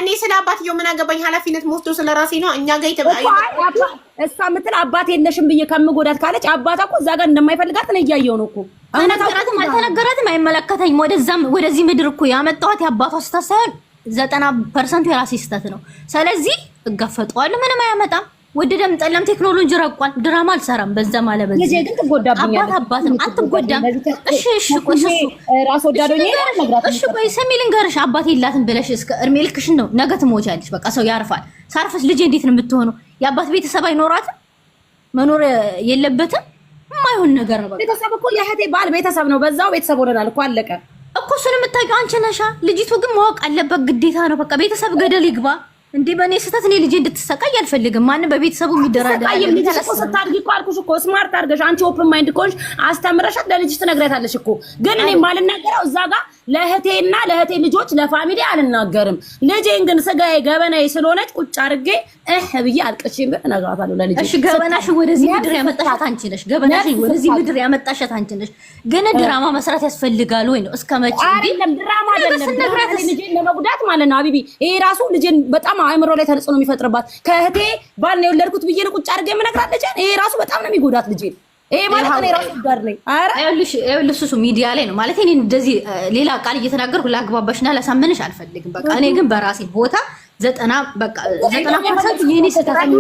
እኔ ስለ አባትየው ምን አገባኝ ኃላፊነት ወስዶ ስለ ራሴ ነው እኛ ጋር ይተባይ እሷ ምትል አባት የለሽም ብዬ ከምጎዳት ካለች አባታ እኮ እዛ ጋር እንደማይፈልጋት ነው እያየው ነው እኮ አልተነገራትም አይመለከተኝም ወደዚህ ምድር እኮ ያመጣኋት የአባቷ ስህተት ሳይሆን 90% የራሴ ስህተት ነው ስለዚህ እጋፈጠዋለሁ ምንም አያመጣም ወደደም ጠለም ቴክኖሎጂ ረቋል ድራማ አልሰራም በዛ ማለት በዛ ልጄ ግን ትጎዳብኛለች አባትም አትጎዳም እሺ ቆይ ራስ ወዳዶኝ እሺ ቆይ ስሚ ልንገርሽ አባት የላትም ብለሽ እስከ እድሜ ልክሽን ነው ነገ ትሞቻለሽ በቃ ሰው ያርፋል ሳርፈስ ልጄ እንዴት ነው የምትሆነው የአባት ቤተሰብ አይኖራትም መኖር የለበትም የማይሆን ነገር ነው በቃ ቤተሰብ እኮ የእህቴ ባል ቤተሰብ ነው በዛው ቤተሰብ ሆነናል እኮ አለቀ እኮ እሱን የምታውቂው አንቺ ነሻ ልጅቱ ግን ማወቅ አለበት ግዴታ ነው በቃ ቤተሰብ ገደል ይግባ እንዴ በኔ ስህተት እኔ ልጄ እንድትሰቃይ አልፈልግም ማን በቤተሰቡ የሚደራደር ስታድጊ እኮ አልኩሽ እኮ ስማርት አድርገሽ አንቺ ኦፕን ማይንድ ኮንሽ አስተምረሻት ለልጅሽ ትነግሪያታለሽ እኮ ግን እኔ ማልናገረው እዛ ጋር ለእህቴና ለእህቴ ልጆች ለፋሚሊ አልናገርም ልጄን ግን ስጋዬ ገበናዬ ስለሆነች ቁጭ አድርጌ ብዬ አልቅሼ እነግራታለሁ ለልጄ እሺ ገበናሽን ወደዚህ ምድር ያመጣሻት አንቺ ነሽ ገበናሽን ወደዚህ ምድር ያመጣሻት አንቺ ነሽ ግን ድራማ መስራት ያስፈልጋል ወይ ነው እስከመቼ አይደለም ድራማ አይደለም ልጄን ለመጉዳት ማለት ነው አቢቢ ይሄ ራሱ ልጄን በጣም አእምሮ ላይ ተጽዕኖ የሚፈጥርባት ከእህቴ ባል ነው የወለድኩት ብዬ ነው ቁጭ አድርጌ የምነግራት ልጄን ይሄ ራሱ በጣም ነው የሚጎዳት ልጄን ይሄ ማለት ነው ራሱ ጋር ነኝ አረ አይልሽ ሱሱ ሚዲያ ላይ ነው ማለት እኔ እንደዚህ ሌላ ቃል እየተናገርኩ ላግባባሽና ላሳምንሽ አልፈልግም በቃ እኔ ግን በራሴ ቦታ 90% የኔ ስህተት ነው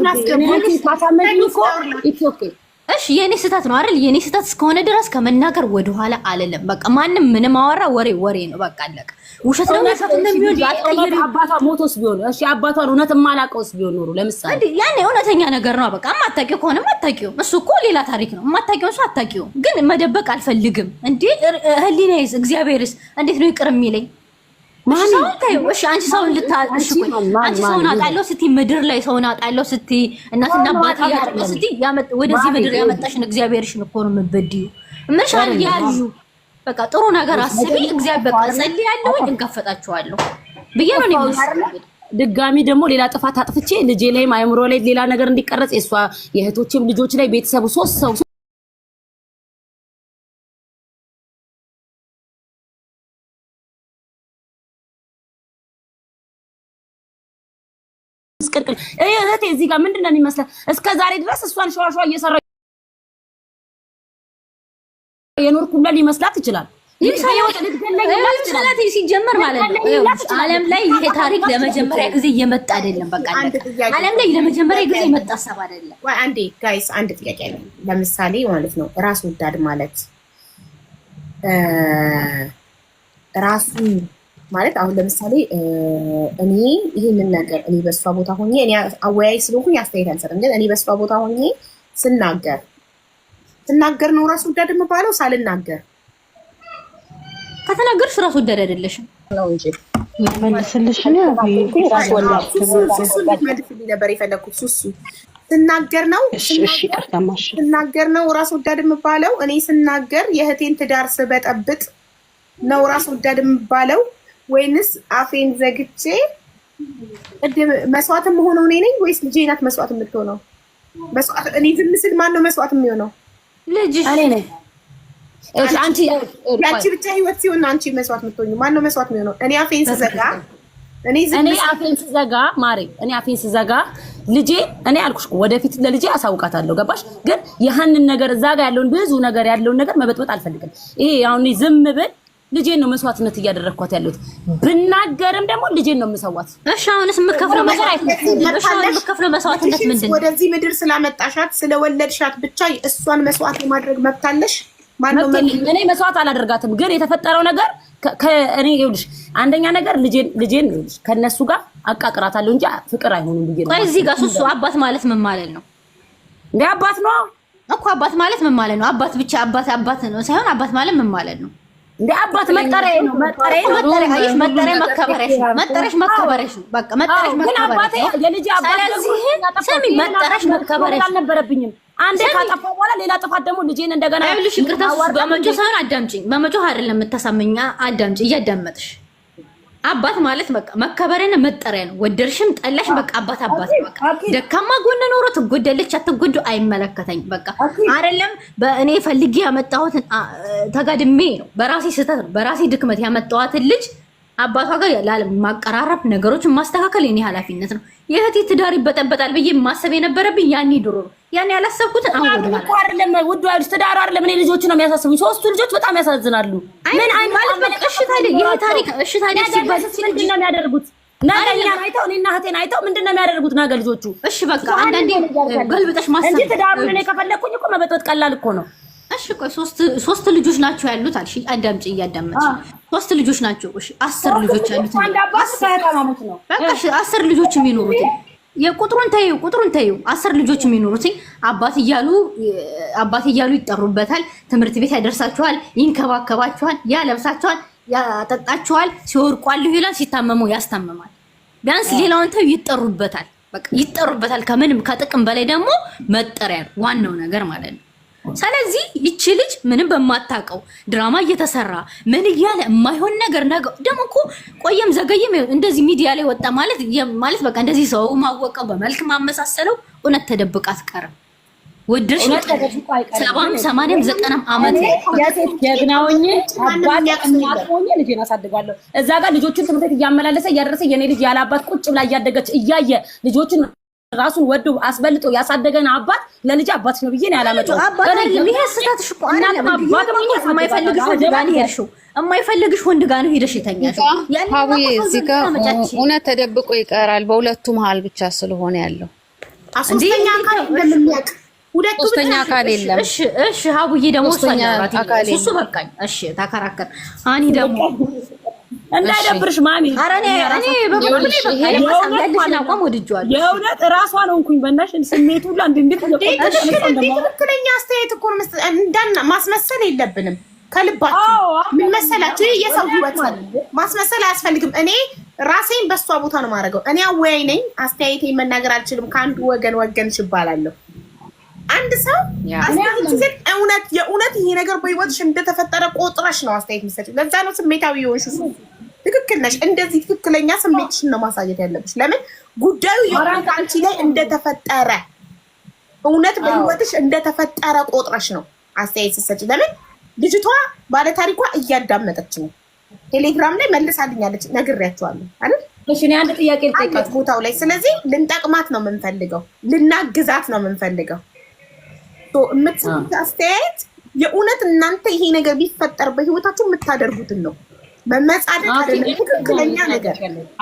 እሺ የኔ ስህተት ነው አይደል የኔ ስህተት እስከሆነ ድረስ ከመናገር ወደኋላ አለለም በቃ ማንም ምንም አወራ ወሬ ነው በቃ አለቀ ውሸት ነው ማለት እንደሚሆን ያጠየሪ አባቷ ሞቶስ ቢሆን እሺ አባቷን እውነት ማላቀውስ ቢሆን ኖሮ ለምሳሌ እንዴ ያኔ እውነተኛ ነገር ነው በቃ ማታቂው ከሆነ ማታቂው እሱ እኮ ሌላ ታሪክ ነው ማታቂው እሱ አታቂው ግን መደበቅ አልፈልግም እንዴ ህሊናዬስ እግዚአብሔርስ እንዴት ነው ይቅር የሚለኝ ማን እሺ አንቺ ሰው ልታልሽ አንቺ ሰው አጣለው ስትይ ምድር ላይ ሰው አጣለው ስትይ እናትና አባት ያጣለው ስትይ ወደዚህ ምድር ያመጣሽን እግዚአብሔርሽን እኮ ነው የምትበድዩ ምንሻል ያዩ በቃ ጥሩ ነገር አስቢ እግዚአብሔር በቃ ጸልይ ያለው እንጋፈጣችኋለሁ ብዬ ነው ነው ድጋሚ ደግሞ ሌላ ጥፋት አጥፍቼ ልጄ ላይ ማይምሮ ላይ ሌላ ነገር እንዲቀረጽ የሷ የእህቶችም ልጆች ላይ ቤተሰቡ 3 ሰው እስከ እህቴ እዚህ ጋር ምንድነው የሚመስለው እስከ ዛሬ ድረስ እሷን ሸዋሸዋ እየሰራ የኖርኩላ ሊመስላት ይችላል ይሄ ሲጀመር ማለት ነው ዓለም ላይ ይሄ ታሪክ ለመጀመሪያ ጊዜ እየመጣ አይደለም በቃ ዓለም ላይ ለመጀመሪያ ጊዜ የመጣ ሀሳብ አይደለም ወይ አንዴ ጋይስ አንድ ጥያቄ አለ ለምሳሌ ማለት ነው ራስ ወዳድ ማለት ራሱ ማለት አሁን ለምሳሌ እኔ ይህንን ነገር እኔ በሷ ቦታ ሆኜ እኔ አወያይ ስለሆንኩኝ አስተያየት አልሰጥም። ግን እኔ በሷ ቦታ ሆኜ ስናገር ነው ራስ ወዳድ የምባለው። ሳልናገር ከተናገርሽ ራስ ወዳድ አይደለሽም ነው እንጂ መልስልሽ ነው ራስ ወዳድ ነበር የፈለኩት። ስናገር ነው ራስ ወዳድ የምባለው። እኔ ስናገር የእህቴን ትዳር ስበጠብጥ ነው ራስ ወዳድ የምባለው ወይንስ አፌን ዘግቼ መስዋዕት የምሆነው እኔ ነኝ ወይስ ልጄ ናት መስዋዕት የምትሆነው? መስዋዕት እኔ ዝም ስል ማን ነው መስዋዕት የሚሆነው? ልጅሽ እኔ ነኝ። አንቺ ያንቺ ብቻ ህይወት ሲሆን አንቺ መስዋዕት የምትሆኚው ማን ነው መስዋዕት የሚሆነው? እኔ አፌን ስዘጋ ማሬ እኔ አፌን ስዘጋ ልጄ እኔ አልኩሽ ወደፊት ለልጄ አሳውቃታለሁ። ገባሽ? ግን ያህንን ነገር እዛ ጋር ያለውን ብዙ ነገር መበጥበጥ አልፈልግም። ይሄ አሁን ዝም ብል ልጄን ነው መስዋዕትነት እያደረግኳት ያለሁት። ብናገርም ደግሞ ልጄን ነው የምሰዋት። እሺ አሁንስ የምከፍለው መስዋዕትነት ምንድን ነው? ወደዚህ ምድር ስላመጣሻት ስለወለድሻት ብቻ እሷን መስዋዕት የማድረግ መብት አለሽ? እኔ መስዋዕት አላደርጋትም። ግን የተፈጠረው ነገር እኔ ይኸውልሽ፣ አንደኛ ነገር ልጄን ከነሱ ጋር አቃቅራታለሁ እንጂ ፍቅር አይሆንም ብዬ ነው። እዚህ ጋር ሱሱ አባት ማለት ምን ማለት ነው? እንደ አባት ነው እኮ አባት ማለት ምን ማለት ነው? አባት ብቻ አባት ነው ሳይሆን አባት ማለት ምን ማለት ነው? እንደ አባት መጠሪያ ነው። መጠሪያ መከበሪያሽ ነው። በቃ መጠሪያሽ መከበሪያሽ ነው። የልጄ አባት ስሚ፣ መጠሪያሽ መከበሪያሽ አልነበረብኝም። አንዴ ካጠፋ በኋላ ሌላ ጥፋት ደግሞ ልጄን እንደገና አይልሽ። ይቅርታ በመጮህ ሳይሆን አዳምጪኝ። በመጮህ አይደለም የምታሳመኛ፣ አዳምጪ እያዳመጥሽ። አባት ማለት በቃ መከበሪያና መጠሪያ ነው። ወደድሽም ጠላሽ በቃ አባት ነው። በቃ ደካማ ጎን ኖሮ ትጎደለች አትጎዱ አይመለከተኝ። በቃ አይደለም በእኔ ፈልጌ ያመጣሁት ተጋድሜ ነው። በራሴ ስህተት ነው በራሴ ድክመት ያመጣኋትን ልጅ አባቷ ጋር ማቀራረብ ነገሮችን ማስተካከል የኔ ኃላፊነት ነው። የእህቴ ትዳር ይበጠበጣል ብዬ ማሰብ የነበረብኝ ያኔ ድሮ ነው። ያኔ ያላሰብኩትን አሁን ወደ ማለት አይደለም። ውድ አይደል ትዳር አይደለም። እኔ ልጆቹ ነው የሚያሳስቡኝ። 3ቱ ልጆች በጣም ያሳዝናሉ። ምን አይነት ማለት እሺ ታዲያ ይሄ ታሪክ እሺ ታዲያ ሲባል ምንድን ነው የሚያደርጉት? ነገኛ አይተው እኔና እህቴን አይተው ምንድን ነው የሚያደርጉት? ነገ ልጆቹ እሺ በቃ አንዳንዴ ገልብጠሽ ማሰብ እንጂ ትዳሩን እኔ ከፈለኩኝ እኮ መበጥበጥ ቀላል እኮ ነው። እሺ ቆይ ሶስት ልጆች ናቸው ያሉት አልሽ። አዳምጪ እያዳመጥሽ 3 ልጆች ናቸው። እሺ 10 ልጆች ያሉት አንድ አባት ከተማሙት ነው። በቃ 10 ልጆች የሚኖሩት የቁጥሩን ተይው 10 ልጆች የሚኖሩት አባት እያሉ ይጠሩበታል። ትምህርት ቤት ያደርሳቸዋል፣ ይንከባከባቸዋል፣ ያለብሳቸዋል፣ ያጠጣቸዋል። ሲወርቋል ይላል፣ ሲታመሙ ያስታምማል። ቢያንስ ሌላውን ተይው ይጠሩበታል። በቃ ይጠሩበታል። ከምንም ከጥቅም በላይ ደግሞ መጠሪያ ነው ዋናው ነገር ማለት ነው። ስለዚህ ይቺ ልጅ ምንም በማታውቀው ድራማ እየተሰራ ምን እያለ የማይሆን ነገር ደግሞ እኮ ቆየም ዘገየም እንደዚህ ሚዲያ ላይ ወጣ ማለት በቃ እንደዚህ ሰው ማወቀው በመልክ ማመሳሰለው እውነት ተደብቃ አትቀርም። ወድርሽ 70 80 90 ዓመት ጀግናውኝ አባት እናት ሆኜ ልጄን አሳድጋለሁ። እዛ ጋር ልጆቹን ትምህርት ቤት እያመላለሰ እያደረሰ የኔ ልጅ ያለ አባት ቁጭ ብላ እያደገች እያየ ልጆቹን ራሱን ወዶ አስበልጦ ያሳደገን አባት ለልጅ አባት ነው ብዬ ነው ያላመጣው። ይሄ ስህተትሽ እኮ የማይፈልግሽ ወንድ ጋር ነው ሄደሽ የተኛሽው። ሀቡዬ እዚህ ጋር እውነት ተደብቆ ይቀራል። በሁለቱ መሀል ብቻ ስለሆነ ያለው ሶስተኛ አካል እንደምንያቅ ሶስተኛ አካል የለም። እሺ ሀቡዬ ደግሞ እሱ በቃኝ። እሺ ተከራከር። አኒ ደግሞ እንዳይደብርሽ ማሚ። ኧረ እኔ በበኩሌ በቃ ያለሽን አቋም ወድጄዋለሁ። የእውነት እራሷ ነው እንኩኝ በእናትሽ ስሜቱ ሁላ እንዴት ትክክለኛ አስተያየት እኮ ማስመሰል የለብንም። ከልባችሁ ምን መሰላችሁ? የሰው ህይወት ማስመሰል አያስፈልግም። እኔ ራሴን በሷ ቦታ ነው የማደርገው። እኔ አወያይ ነኝ። አስተያየቴን መናገር አልችልም። ከአንዱ ወገንሽ ይባላለሁ። አንድ ሰው እውነት የእውነት ይሄ ነገር በህይወትሽ እንደተፈጠረ ቆጥረሽ ነው አስተያየት የምትሰጪው። ለዛ ነው ስሜታዊ የሆንሽ። ትክክል ነሽ። እንደዚህ ትክክለኛ ስሜትሽን ነው ማሳየት ያለብሽ። ለምን ጉዳዩ የእውነት አንቺ ላይ እንደተፈጠረ እውነት በህይወትሽ እንደተፈጠረ ቆጥረሽ ነው አስተያየት ስትሰጪ። ለምን ልጅቷ ባለታሪኳ እያዳመጠች ነው። ቴሌግራም ላይ መልሳልኛለች፣ ነግሬያቸዋለሁ አይደል? እሺ እኔ አንድ ጥያቄ ልጠይቃት ቦታው ላይ። ስለዚህ ልንጠቅማት ነው የምንፈልገው፣ ልናግዛት ነው የምንፈልገው። የምትሰጡት አስተያየት የእውነት እናንተ ይሄ ነገር ቢፈጠር በህይወታችሁ የምታደርጉትን ነው። መመጻደቅ አይደለም፣ ትክክለኛ ነገር።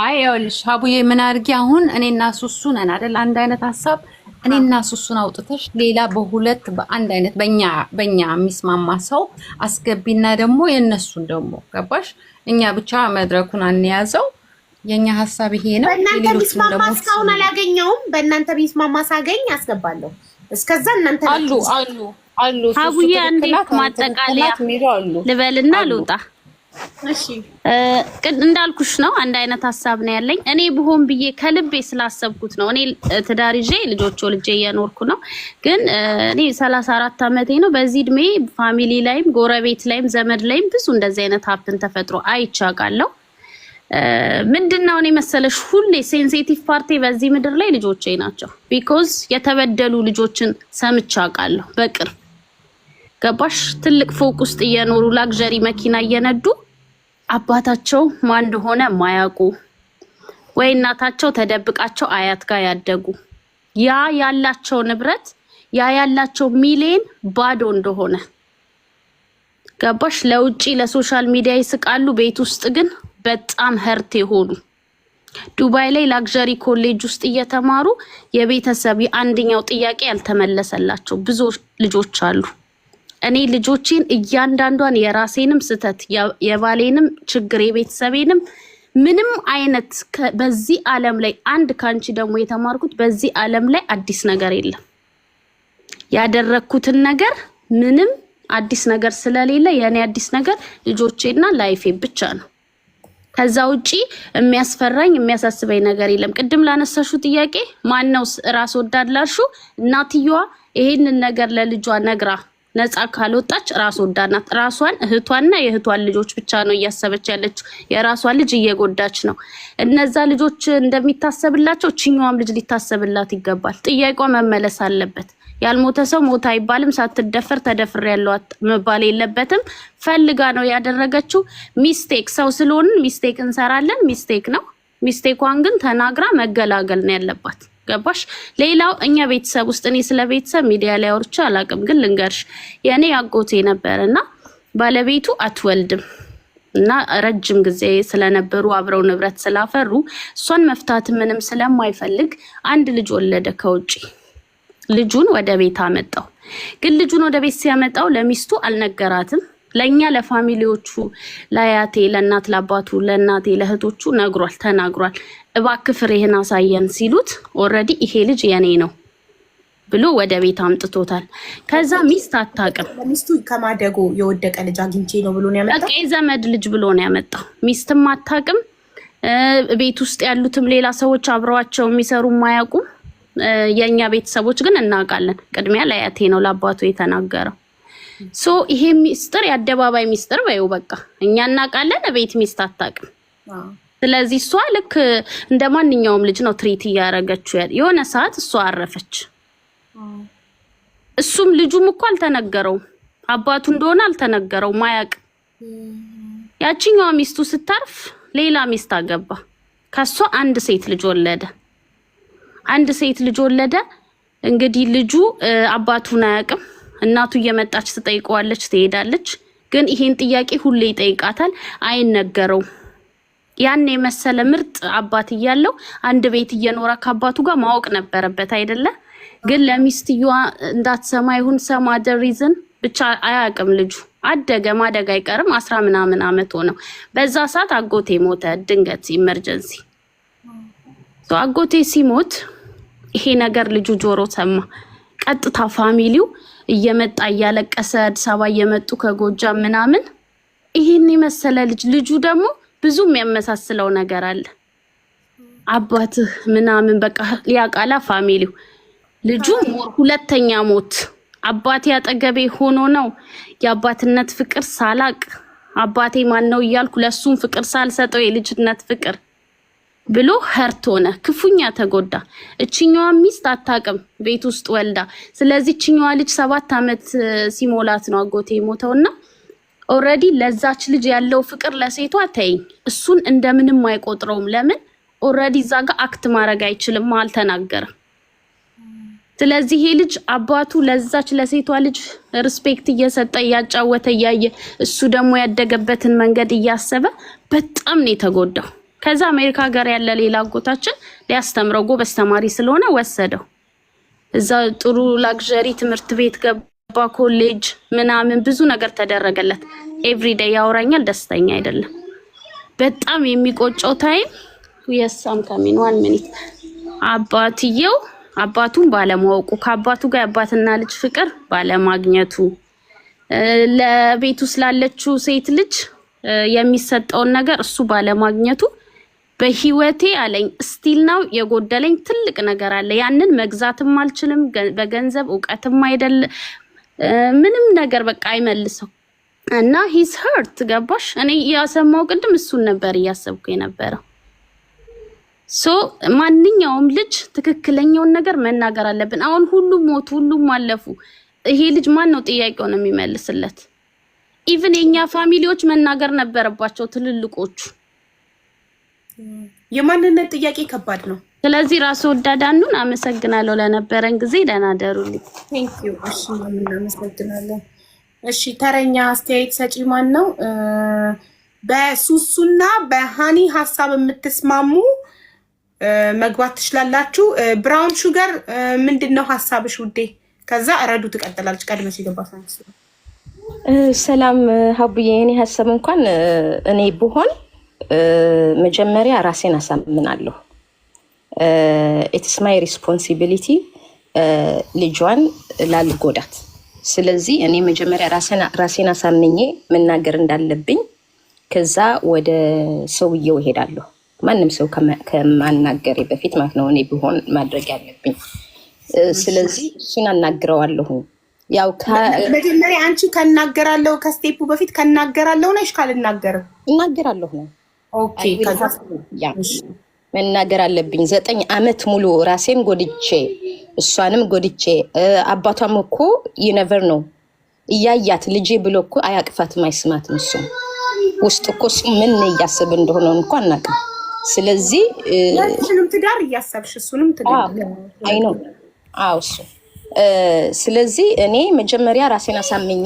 አይ ይኸውልሽ ሀቡዬ ምን አድርጊ፣ አሁን እኔና ሱሱ ነን አይደል? አንድ አይነት ሀሳብ እኔና እሱን አውጥተሽ ሌላ በሁለት በአንድ አይነት በእኛ የሚስማማ ሰው አስገቢና ደግሞ የነሱን ደግሞ ገባሽ? እኛ ብቻ መድረኩን አንያዘው። የኛ ሐሳብ ይሄ ነው። በእናንተ ቢስማማ እስካሁን አላገኘውም። በእናንተ ቢስማማ ሳገኝ አስገባለሁ። እስከዛ እናንተ አሉ አቡዬ እንዴት ማጠቃለያ ልበልና ልውጣ? እሺ እንዳልኩሽ ነው። አንድ አይነት ሐሳብ ነው ያለኝ። እኔ ብሆን ብዬ ከልቤ ስላሰብኩት ነው። እኔ ትዳር ይዤ ልጆች ወልጄ እየኖርኩ ነው። ግን እኔ 34 ዓመቴ ነው። በዚህ እድሜ ፋሚሊ ላይም ጎረቤት ላይም ዘመድ ላይም ብዙ እንደዚህ አይነት ሀፕን ተፈጥሮ አይቻቃለሁ። ምንድነው እኔ መሰለሽ ሁሌ ሴንሲቲቭ ፓርቲ በዚህ ምድር ላይ ልጆቼ ናቸው። ቢኮዝ የተበደሉ ልጆችን ሰምቻቃለሁ በቅርብ ገባሽ? ትልቅ ፎቅ ውስጥ እየኖሩ ላግዠሪ መኪና እየነዱ አባታቸው ማን እንደሆነ ማያውቁ ወይ እናታቸው ተደብቃቸው አያት ጋር ያደጉ ያ ያላቸው ንብረት ያ ያላቸው ሚሊዮን ባዶ እንደሆነ ገባሽ? ለውጪ ለሶሻል ሚዲያ ይስቃሉ፣ ቤት ውስጥ ግን በጣም ሀርት የሆኑ ዱባይ ላይ ላግዠሪ ኮሌጅ ውስጥ እየተማሩ የቤተሰብ አንደኛው ጥያቄ ያልተመለሰላቸው ብዙ ልጆች አሉ። እኔ ልጆቼን እያንዳንዷን የራሴንም ስተት የባሌንም ችግር የቤተሰቤንም ምንም አይነት በዚህ ዓለም ላይ አንድ ካንቺ ደግሞ የተማርኩት በዚህ ዓለም ላይ አዲስ ነገር የለም። ያደረኩትን ነገር ምንም አዲስ ነገር ስለሌለ የኔ አዲስ ነገር ልጆቼና ላይፌ ብቻ ነው። ከዛ ውጪ የሚያስፈራኝ የሚያሳስበኝ ነገር የለም። ቅድም ላነሳሹ ጥያቄ ማነው ራስ ወዳድ ላልሹ እናትየዋ ይሄንን ነገር ለልጇ ነግራ ነፃ ካልወጣች ራስ ወዳድ ናት። ራሷን እህቷንና የእህቷን ልጆች ብቻ ነው እያሰበች ያለችው። የራሷን ልጅ እየጎዳች ነው። እነዛ ልጆች እንደሚታሰብላቸው ቺኛዋም ልጅ ሊታሰብላት ይገባል። ጥያቄዋ መመለስ አለበት። ያልሞተ ሰው ሞታ አይባልም። ሳትደፈር ተደፍር ያለው መባል የለበትም። ፈልጋ ነው ያደረገችው። ሚስቴክ ሰው ስለሆነ ሚስቴክ እንሰራለን። ሚስቴክ ነው። ሚስቴኳን ግን ተናግራ መገላገል ነው ያለባት። ገባሽ? ሌላው እኛ ቤተሰብ ውስጥ እኔ ስለ ቤተሰብ ሚዲያ ላይ አውርቼ አላቅም፣ ግን ልንገርሽ የኔ አጎቴ ነበርና ባለቤቱ አትወልድም እና ረጅም ጊዜ ስለነበሩ አብረው ንብረት ስላፈሩ እሷን መፍታት ምንም ስለማይፈልግ አንድ ልጅ ወለደ ከውጪ። ልጁን ወደ ቤት አመጣው። ግን ልጁን ወደ ቤት ሲያመጣው ለሚስቱ አልነገራትም። ለኛ ለፋሚሊዎቹ ለአያቴ ለእናት ለአባቱ ለእናቴ ለእህቶቹ ነግሯል፣ ተናግሯል። እባክህ ፍሬህን አሳየን ሲሉት ኦልሬዲ ይሄ ልጅ የኔ ነው ብሎ ወደ ቤት አምጥቶታል። ከዛ ሚስት አታውቅም። ሚስቱ ከማደጎ የወደቀ ልጅ አግኝቼ ነው ብሎ ነው ያመጣው። ዘመድ ልጅ ብሎ ነው ያመጣው። ሚስትም አታውቅም። ቤት ውስጥ ያሉትም ሌላ ሰዎች አብረዋቸው የሚሰሩ ማያውቁም። የኛ ቤተሰቦች ግን እናውቃለን። ቅድሚያ ለአያቴ ነው ለአባቱ የተናገረው። ሶ ይሄ ሚስጥር የአደባባይ ሚስጥር በይው በቃ እኛ እናውቃለን። ቤት ሚስት አታውቅም። ስለዚህ እሷ ልክ እንደ ማንኛውም ልጅ ነው ትሪት እያደረገችው። የሆነ ሰዓት እሷ አረፈች። እሱም ልጁም እኮ አልተነገረውም፣ አባቱ እንደሆነ አልተነገረው ማያውቅ። ያቺኛዋ ሚስቱ ስታርፍ ሌላ ሚስት አገባ። ከሷ አንድ ሴት ልጅ ወለደ። እንግዲህ ልጁ አባቱን አያውቅም። እናቱ እየመጣች ትጠይቀዋለች፣ ትሄዳለች። ግን ይሄን ጥያቄ ሁሌ ይጠይቃታል፣ አይነገረውም። ያን የመሰለ ምርጥ አባት እያለው አንድ ቤት እየኖረ ከአባቱ ጋር ማወቅ ነበረበት አይደለ? ግን ለሚስትየዋ እንዳትሰማ ይሁን ሰማ ሪዝን ብቻ አያውቅም። ልጁ አደገ፣ ማደግ አይቀርም። 10 ምናምን አመት ሆነው። በዛ ሰዓት አጎቴ ሞተ፣ ድንገት ኢመርጀንሲ። አጎቴ ሲሞት ይሄ ነገር ልጁ ጆሮ ሰማ። ቀጥታ ፋሚሊው እየመጣ እያለቀሰ አዲስ አበባ እየመጡ ከጎጃም ምናምን ይሄን የመሰለ ልጁ ደግሞ ብዙ የሚያመሳስለው ነገር አለ። አባትህ ምናምን በቃ ሊያቃላ ፋሚሊው ልጁ ሁለተኛ ሞት። አባቴ አጠገቤ ሆኖ ነው የአባትነት ፍቅር ሳላቅ አባቴ ማን ነው እያልኩ ለሱም ፍቅር ሳልሰጠው የልጅነት ፍቅር ብሎ ሀርት ሆነ፣ ክፉኛ ተጎዳ። እቺኛዋ ሚስት አታውቅም ቤት ውስጥ ወልዳ። ስለዚህ እቺኛዋ ልጅ 7 አመት ሲሞላት ነው አጎቴ ሞተውና ኦልሬዲ ለዛች ልጅ ያለው ፍቅር ለሴቷ ተይኝ እሱን እንደምንም አይቆጥረውም። ለምን ኦልሬዲ እዛ ጋር አክት ማድረግ አይችልም፣ አልተናገረም። ስለዚህ ይሄ ልጅ አባቱ ለዛች ለሴቷ ልጅ ሪስፔክት እየሰጠ እያጫወተ እያየ እሱ ደግሞ ያደገበትን መንገድ እያሰበ በጣም ነው የተጎዳው። ከዛ አሜሪካ ሀገር ያለ ሌላ አጎታችን ሊያስተምረው ጎበዝ ተማሪ ስለሆነ ወሰደው። እዛ ጥሩ ላግዠሪ ትምህርት ቤት ገባ፣ ኮሌጅ ምናምን ብዙ ነገር ተደረገለት። ኤቭሪዴይ ያወራኛል፣ ደስተኛ አይደለም። በጣም የሚቆጨው ታይም የሳም ካሚን 1 ሚኒት አባቱን ባለማወቁ ከአባቱ ጋር አባትና ልጅ ፍቅር ባለማግኘቱ ለቤቱ ስላለችው ሴት ልጅ የሚሰጠውን ነገር እሱ ባለማግኘቱ በህይወቴ አለኝ ስቲል ነው የጎደለኝ ትልቅ ነገር አለ። ያንን መግዛትም አልችልም፣ በገንዘብ ዕውቀትም አይደል ምንም ነገር በቃ አይመልሰው እና ሂስ ሀርት ገባሽ። እኔ ያሰማው ቅድም እሱን ነበር እያሰብኩ የነበረው። ሶ ማንኛውም ልጅ ትክክለኛውን ነገር መናገር አለብን። አሁን ሁሉም ሞቱ፣ ሁሉም አለፉ። ይሄ ልጅ ማን ነው ጥያቄውን የሚመልስለት? ኢቭን የኛ ፋሚሊዎች መናገር ነበረባቸው ትልልቆቹ። የማንነት ጥያቄ ከባድ ነው። ስለዚህ ራስ ወዳዳኑን አመሰግናለሁ ለነበረን ጊዜ። ደህና ደሩልኝ። ቴንክ ዩ። እሺ እናመሰግናለን። እሺ ተረኛ አስተያየት ሰጪ ማን ነው? በሱሱና በሃኒ ሀሳብ የምትስማሙ መግባት ትችላላችሁ። ብራውን ሹገር ምንድነው ሀሳብሽ ውዴ? ከዛ እረዱ ትቀጥላለች። ቀድመሽ ይገባሽ አንቺ። ሰላም ሀቡዬ፣ እኔ ሀሳብ እንኳን እኔ ብሆን መጀመሪያ ራሴን አሳምናለሁ። ኢትስ ማይ ሪስፖንሲቢሊቲ ልጇን ላልጎዳት። ስለዚህ እኔ መጀመሪያ ራሴን አሳምኜ መናገር እንዳለብኝ ከዛ ወደ ሰውየው እሄዳለሁ። ማንም ሰው ከማናገሬ በፊት ማለት ነው እኔ ቢሆን ማድረግ ያለብኝ። ስለዚህ እሱን አናግረዋለሁ። ያው መጀመሪያ አንቺ ከናገራለሁ ከስቴፑ በፊት ከናገራለሁ ነሽ ካልናገርም እናገራለሁ ነው። ኦኬ ከዛ ያ መናገር አለብኝ። 9 ዓመት ሙሉ ራሴን ጎድቼ እሷንም ጎድቼ አባቷም እኮ ዩኒቨር ነው እያያት ልጄ ብሎ እኮ አያቅፋትም አይስማትም። እሱ ውስጥ እኮ ምን እያሰብ እንደሆነ እንኳን አናውቅም። ስለዚህ እሱንም ትዳር እያሰብሽ እሱንም ትዳር አይ ነው። አዎ እሱ ስለዚህ እኔ መጀመሪያ ራሴን አሳምኜ